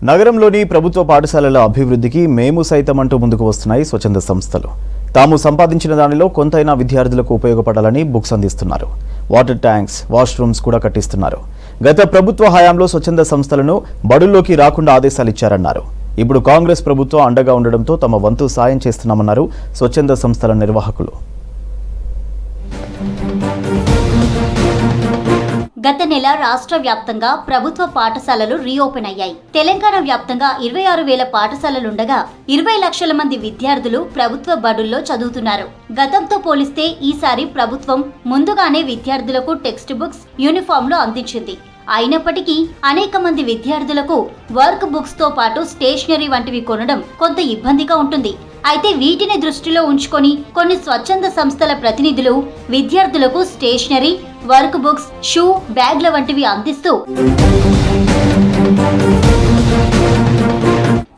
నగరంలోని ప్రభుత్వ పాఠశాలల అభివృద్ధికి మేము సైతం అంటూ ముందుకు వస్తున్నాయి స్వచ్ఛంద సంస్థలు. తాము సంపాదించిన దానిలో కొంతైనా విద్యార్థులకు ఉపయోగపడాలని బుక్స్ అందిస్తున్నారు. వాటర్ ట్యాంక్స్, వాష్రూమ్స్ కూడా కట్టిస్తున్నారు. గత ప్రభుత్వ హయాంలో స్వచ్ఛంద సంస్థలను బడుల్లోకి రాకుండా ఆదేశాలు ఇచ్చారన్నారు. ఇప్పుడు కాంగ్రెస్ ప్రభుత్వం అండగా ఉండడంతో తమ వంతు సాయం చేస్తున్నామన్నారు స్వచ్ఛంద సంస్థల నిర్వాహకులు. గత నెల రాష్ట్ర వ్యాప్తంగా ప్రభుత్వ పాఠశాలలు రీఓపెన్ అయ్యాయి. తెలంగాణ వ్యాప్తంగా 26,000 పాఠశాలలుండగా 20 లక్షల మంది విద్యార్థులు ప్రభుత్వ బడుల్లో చదువుతున్నారు. గతంతో పోలిస్తే ఈసారి ప్రభుత్వం ముందుగానే విద్యార్థులకు టెక్స్ట్ బుక్స్, యూనిఫామ్లు అందించింది. అయినప్పటికీ అనేక మంది విద్యార్థులకు వర్క్ బుక్స్ తో పాటు స్టేషనరీ వంటివి కొనడం కొంత ఇబ్బందిగా ఉంటుంది. అయితే వీటిని దృష్టిలో ఉంచుకొని కొన్ని స్వచ్ఛంద సంస్థల ప్రతినిధులు విద్యార్థులకు స్టేషనరీ, వర్క్ బుక్స్, షూ, బ్యాగ్ల వంటివి అందిస్తూ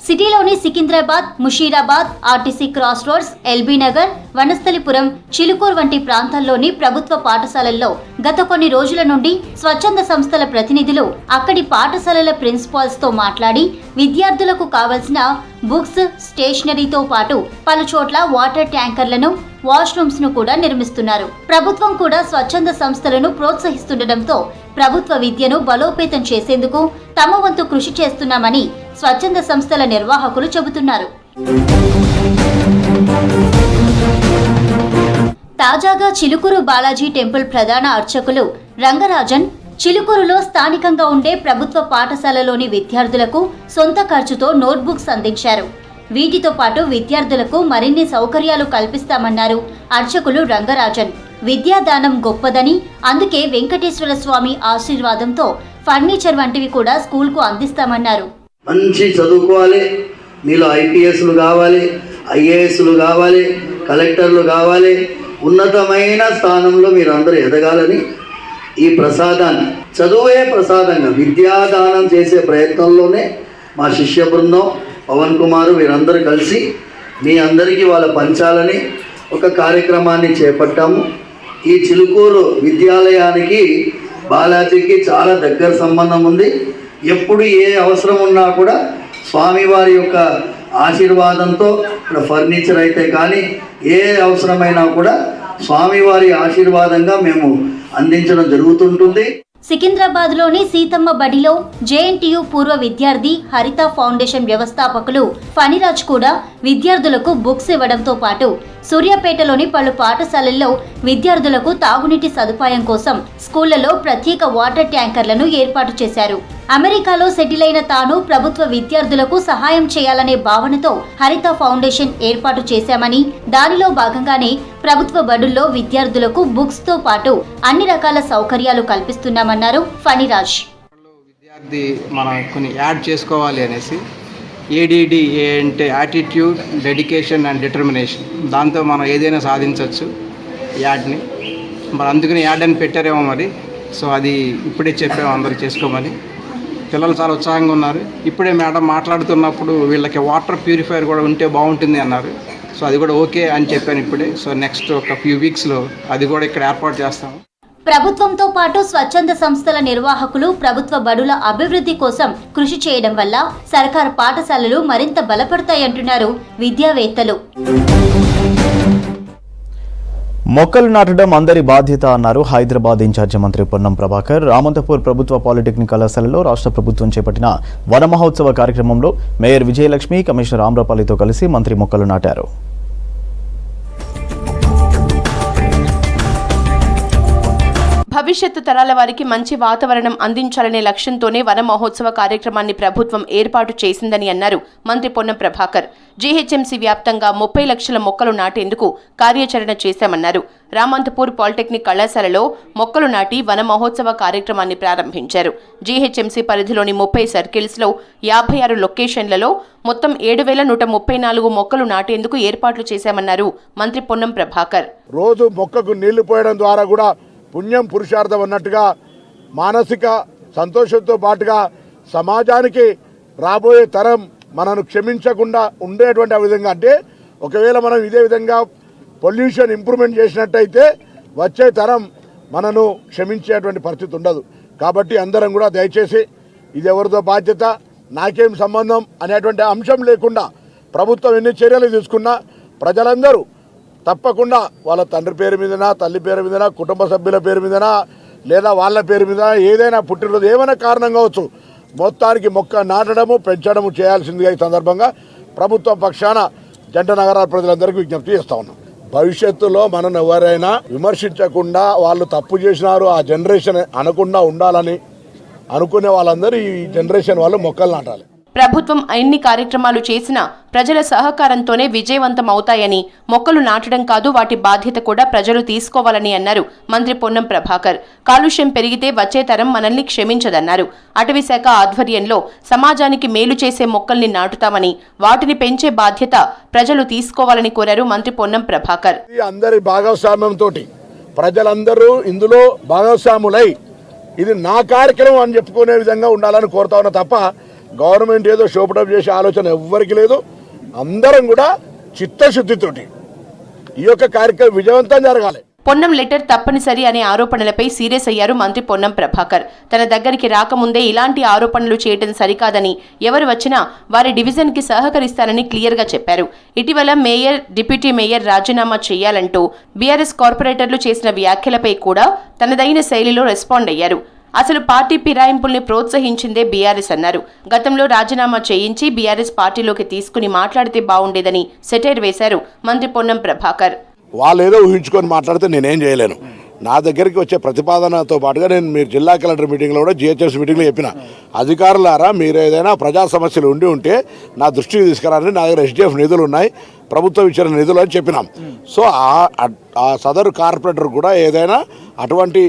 సిటీలోని Secunderabad, Musheerabad, RTC cross roads, LB Nagar, Vanasthalipuram, Chilukuru వంటి ప్రాంతాల్లోని ప్రభుత్వ పాఠశాలల్లో గత కొన్ని రోజుల నుండి స్వచ్ఛంద సంస్థల ప్రతినిధులు అక్కడి పాఠశాలల ప్రిన్సిపాల్స్ తో మాట్లాడి విద్యార్థులకు కావలసిన బుక్స్, స్టేషనరీతో పాటు పలు చోట్ల వాటర్ ట్యాంకర్లను, వాష్రూమ్స్ ను కూడా నిర్మిస్తున్నారు. ప్రభుత్వం కూడా స్వచ్ఛంద సంస్థలను ప్రోత్సహిస్తుండటంతో ప్రభుత్వ విద్యను బలోపేతం చేసేందుకు తమ వంతు కృషి చేస్తున్నామని స్వచ్ఛంద సంస్థల నిర్వాహకులు చెబుతున్నారు. తాజాగా చిలుకూరు బాలాజీ టెంపుల్ ప్రధాన అర్చకులు రంగరాజన్ చిలుకూరులో స్థానికంగా ఉండే ప్రభుత్వ పాఠశాలలోని విద్యార్థులకు సొంత ఖర్చుతో నోట్బుక్స్ అందించారు. వీటితో పాటు విద్యార్థులకు మరిన్ని సౌకర్యాలు కల్పిస్తామన్నారు అర్చకులు రంగరాజన్. విద్యాదానం గొప్పదని, అందుకే వెంకటేశ్వర స్వామి ఆశీర్వాదంతో ఫర్నిచర్ వంటివి కూడా స్కూల్కు అందిస్తామన్నారు. మంచి చదువుకోవాలి, మీలో ఐపీఎస్లు కావాలి, ఐఏఎస్లు కావాలి, కలెక్టర్లు కావాలి, ఉన్నతమైన స్థానంలో మీరందరూ ఎదగాలని ఈ ప్రసాదాన్ని, చదువే ప్రసాదంగా విద్యాదానం చేసే ప్రయత్నంలోనే మా శిష్య బృందం, పవన్ కుమార్ వీరందరూ కలిసి మీ అందరికీ వాళ్ళ పంచాలని ఒక కార్యక్రమాన్ని చేపట్టాము. ఈ చిలుకూరు విద్యాలయానికి బాలాజీకి చాలా దగ్గర సంబంధం ఉంది. ఎప్పుడు ఏ అవసరం ఉన్నా కూడా స్వామివారి యొక్క ఆశీర్వాదంతో ఇక్కడ ఫర్నిచర్ అయితే కానీ ఏ అవసరమైనా కూడా స్వామివారి ఆశీర్వాదంగా మేము అందించడం జరుగుతుంటుంది. సికింద్రాబాద్ లోని సీతమ్మ బడిలో జేఎన్టీయూ పూర్వ విద్యార్థి హరిత ఫౌండేషన్ వ్యవస్థాపకులు ఫణిరాజ్ కూడా విద్యార్థులకు బుక్స్ ఇవ్వడంతో పాటు సూర్యాపేటలోని పలు పాఠశాలల్లో విద్యార్థులకు తాగునీటి సదుపాయం కోసం స్కూళ్లలో ప్రత్యేక వాటర్ ట్యాంకర్లను ఏర్పాటు చేశారు. అమెరికాలో సెటిల్ అయిన తాను ప్రభుత్వ విద్యార్థులకు సహాయం చేయాలనే భావనతో హరిత ఫౌండేషన్ ఏర్పాటు చేశామని, దానిలో భాగంగానే ప్రభుత్వ బడుల్లో విద్యార్థులకు బుక్స్ తో పాటు అన్ని రకాల సౌకర్యాలు కల్పిస్తున్నామన్నారు ఫణిరాజ్. విద్యార్థి మనం కొన్ని యాడ్ చేసుకోవాలి అనేసి ఏడిడి అంటే యాటిట్యూడ్, డెడికేషన్ అండ్ డిటర్మినేషన్, దాంతో మనం ఏదైనా సాధించవచ్చు యాడ్ని. మరి అందుకని యాడ్ అని పెట్టారేమో మరి. సో అది ఇప్పుడే చెప్పాము అందరూ చేసుకోమని. పిల్లలు చాలా ఉత్సాహంగా ఉన్నారు. ఇప్పుడే మేడం మాట్లాడుతున్నప్పుడు వీళ్ళకి వాటర్ ప్యూరిఫైయర్ కూడా ఉంటే బాగుంటుంది అన్నారు. సో అది కూడా ఓకే అని చెప్పాను ఇప్పుడే. సో నెక్స్ట్ ఒక ఫ్యూ వీక్స్లో అది కూడా ఇక్కడ ఏర్పాటు చేస్తాము. ప్రభుత్వంతో పాటు స్వచ్ఛంద సంస్థల నిర్వాహకులు ప్రభుత్వ బడుల అభివృద్ధి కోసం కృషి చేయడం వల్ల సర్కారు పాఠశాలలు మరింత బలపడతాయంటున్నారు విద్యావేత్తలు. మొక్కలు నాటడం అందరి బాధ్యత అన్నారు హైదరాబాద్ ఇన్ఛార్జి మంత్రి పొన్నం ప్రభాకర్. రామంతపూర్ ప్రభుత్వ పాలిటెక్నిక్ కళాశాలలో రాష్ట్ర ప్రభుత్వం చేపట్టిన వన మహోత్సవ కార్యక్రమంలో మేయర్ విజయలక్ష్మి, కమిషనర్ ఆమ్రపాలితో కలిసి మంత్రి మొక్కలు నాటారు. భవిష్యత్తు తరాల వారికి మంచి వాతావరణం అందించాలనే లక్ష్యంతోనే వన మహోత్సవ కార్యక్రమాన్ని ప్రభుత్వం ఏర్పాటు చేసిందని అన్నారు మంత్రి పొన్నం ప్రభాకర్. జీహెచ్ఎంసీ వ్యాప్తంగా 30 లక్షల మొక్కలు నాటేందుకు కార్యాచరణ చేశామన్నారు. రామంతపూర్ పాలిటెక్నిక్ కళాశాలలో మొక్కలు నాటి వన మహోత్సవ కార్యక్రమాన్ని ప్రారంభించారు. జీహెచ్ఎంసీ పరిధిలోని 30 సర్కిల్స్లో 56 లొకేషన్లలో మొత్తం 7,134 మొక్కలు నాటేందుకు ఏర్పాట్లు చేశామన్నారు మంత్రి పొన్నం ప్రభాకర్. రోజు మొక్కకు నీళ్లు పోయడం ద్వారా కూడా పుణ్యం పురుషార్థం అన్నట్టుగా మానసిక సంతోషంతో పాటుగా సమాజానికి రాబోయే తరం మనను క్షమించకుండా ఉండేటువంటి విధంగా, అంటే ఒకవేళ మనం ఇదే విధంగా పొల్యూషన్ ఇంప్రూవ్మెంట్ చేసినట్టయితే వచ్చే తరం మనను క్షమించేటువంటి పరిస్థితి ఉండదు. కాబట్టి అందరం కూడా దయచేసి ఇది ఎవరిదో బాధ్యత, నాకేం సంబంధం అనేటువంటి అంశం లేకుండా ప్రభుత్వం ఎన్ని చర్యలు తీసుకున్నా ప్రజలందరూ తప్పకుండా వాళ్ళ తండ్రి పేరు మీదనా, తల్లి పేరు మీదనా, కుటుంబ సభ్యుల పేరు మీదనా, లేదా వాళ్ళ పేరు మీద ఏదైనా పుట్టినరోజు ఏమైనా కారణం కావచ్చు, మొత్తానికి మొక్క నాటడము, పెంచడము చేయాల్సిందిగా ఈ సందర్భంగా ప్రభుత్వం పక్షాన జంట నగరాల ప్రజలందరికీ విజ్ఞప్తి చేస్తా ఉన్నాం. భవిష్యత్తులో మనం ఎవరైనా విమర్శించకుండా వాళ్ళు తప్పు చేసినారు ఆ జనరేషన్ అనకుండా ఉండాలని అనుకునే వాళ్ళందరూ ఈ జనరేషన్ వాళ్ళు మొక్కలు నాటాలి. ప్రభుత్వం ఎన్ని కార్యక్రమాలు చేసినా ప్రజల సహకారంతోనే విజయవంతం అవుతాయని, మొక్కలు నాటడం కాదు వాటి బాధ్యత కూడా ప్రజలు తీసుకోవాలని అన్నారు మంత్రి పొన్నం ప్రభాకర్. కాలుష్యం పెరిగితే వచ్చే తరం మనల్ని క్షమించదన్నారు. అటవీ శాఖ ఆధ్వర్యంలో సమాజానికి మేలు చేసే మొక్కల్ని నాటుతామని, వాటిని పెంచే బాధ్యత ప్రజలు తీసుకోవాలని కోరారు మంత్రి పొన్నం ప్రభాకర్. అందరి భాగస్వామ్యంతో ప్రజలందరూ ఇందులో భాగస్వాములై ఇది నా కార్యక్రమం అని చెప్పుకునే విధంగా ఉండాలని కోరుతా ఉన్నా తప్ప గవర్నమెంట్ ఏదో షోపటప్ చేసే ఆలోచన ఎవ్వరికి లేదు. అందరం కూడా చిత్తశుద్ధితోటి ఈ యొక్క కార్యక్రమం విజయవంతం జరగాలి. పొన్నం లెటర్ తప్పనిసరి అనే ఆరోపణలపై సీరియస్ అయ్యారు మంత్రి పొన్నం ప్రభాకర్. తన దగ్గరికి రాకముందే ఇలాంటి ఆరోపణలు చేయడం సరికాదని, ఎవరు వచ్చినా వారి డివిజన్ కి సహకరిస్తానని క్లియర్ గా చెప్పారు. ఇటీవల మేయర్, డిప్యూటీ మేయర్ రాజీనామా చేయాలంటూ బీఆర్ఎస్ కార్పొరేటర్లు చేసిన వ్యాఖ్యలపై కూడా తనదైన శైలిలో రెస్పాండ్ అయ్యారు. అసలు పార్టీ ఫిరాయింపుల్ని ప్రోత్సహించిందే బీఆర్ఎస్ అన్నారు. గతంలో రాజీనామా చేయించి బీఆర్ఎస్ పార్టీలోకి తీసుకుని మాట్లాడితే బాగుండేదని సెటైర్ వేశారు మంత్రి పొన్నం ప్రభాకర్. వాళ్ళు ఏదో ఊహించుకొని మాట్లాడితే నేనేం చేయలేను. నా దగ్గరికి వచ్చే ప్రతిపాదనతో పాటుగా నేను మీరు జిల్లా కలెక్టర్ మీటింగ్లో కూడా జిహెచ్ఎంసీ మీటింగ్లో చెప్పిన, అధికారులారా మీరు ఏదైనా ప్రజా సమస్యలు ఉంటే నా దృష్టికి తీసుకురాని, నా దగ్గర SDF నిధులు ఉన్నాయి, ప్రభుత్వం ఇచ్చిన నిధులు అని చెప్పినాం. సో ఆ సదరు కార్పొరేటర్ కూడా ఏదైనా అటువంటి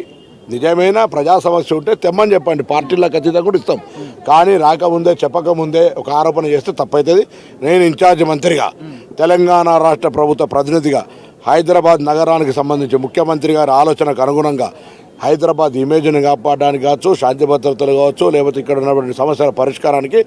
నిజమైన ప్రజా సమస్య ఉంటే తెమ్మని చెప్పండి, పార్టీలకు అతీతంగా కూడా ఇస్తాం. కానీ రాకముందే చెప్పకముందే ఒక ఆరోపణ చేస్తే తప్పవుతుంది. నేను ఇన్ఛార్జ్ మంత్రిగా, తెలంగాణ రాష్ట్ర ప్రభుత్వ ప్రతినిధిగా హైదరాబాద్ నగరానికి సంబంధించి ముఖ్యమంత్రి గారి ఆలోచనకు అనుగుణంగా హైదరాబాద్ ఇమేజ్ని కాపాడడానికి కావచ్చు, శాంతి భద్రతలు కావచ్చు, లేకపోతే ఇక్కడ ఉన్నటువంటి సమస్యల పరిష్కారానికి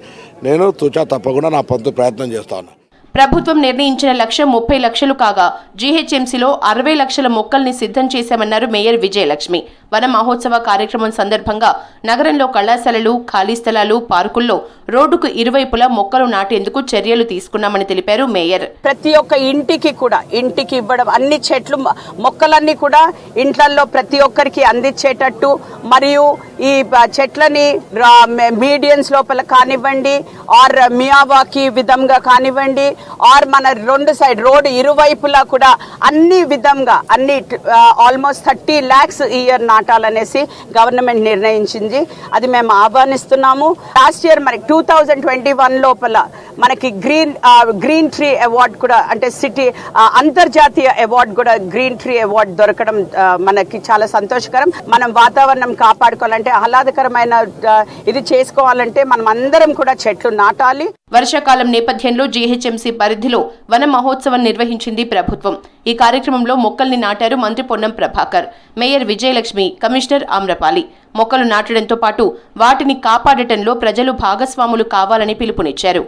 నేను తుచా తప్పకుండా నా ప్రయత్నం చేస్తాను. ప్రభుత్వం నిర్ణయించిన లక్ష్యం 30 లక్షలు కాగా జీహెచ్ఎంసీలో 60 లక్షల మొక్కల్ని సిద్ధం చేశామన్నారు మేయర్ విజయలక్ష్మి. వన మహోత్సవ కార్యక్రమం సందర్భంగా నగరంలో కళాశాలలు, ఖాళీ స్థలాలు, పార్కుల్లో రోడ్డుకు ఇరువైపులా మొక్కలు నాటేందుకు చర్యలు తీసుకున్నామని తెలిపారు మేయర్. ప్రతి ఒక్క ఇంటికి ఇవ్వడం, అన్ని చెట్లు మొక్కలన్నీ కూడా ఇంట్లల్లో ప్రతి ఒక్కరికి అందించేటట్టు, మరియు ఈ చెట్లని మీడియన్స్ లోపల కానివ్వండి, ఆర్ మియావాకి విధంగా కానివ్వండి, ఆర్ మన రెండు సైడ్ రోడ్డు ఇరువైపులా కూడా అన్ని విధంగా ఆల్మోస్ట్ 30 lakhs ఈ ఇయర్ నాటాలనేసి గవర్నమెంట్ నిర్ణయించింది. అది మేము ఆహ్వానిస్తున్నాము. లాస్ట్ ఇయర్ మనకి 2021 లోపల మనకి గ్రీన్ ట్రీ అవార్డ్ కూడా, అంటే సిటీ అంతర్జాతీయ అవార్డు కూడా, గ్రీన్ ట్రీ అవార్డు దొరకడం మనకి చాలా సంతోషకరం. మనం వాతావరణం కాపాడుకోవాలంటే, ఆహ్లాదకరమైన ఇది చేసుకోవాలంటే మనం అందరం కూడా చెట్లు నాటాలి. వర్షాకాలం నేపథ్యంలో జీహెచ్ఎంసీ పరిధిలో వన మహోత్సవం నిర్వహించింది ప్రభుత్వం. ఈ కార్యక్రమంలో మొక్కల్ని నాటారు మంత్రి పొన్నం ప్రభాకర్, మేయర్ విజయలక్ష్మి, కమిషనర్ ఆమ్రపాలి. మొక్కలు నాటడంతో పాటు వాటిని కాపాడటంలో ప్రజలు భాగస్వాములు కావాలని పిలుపునిచ్చారు.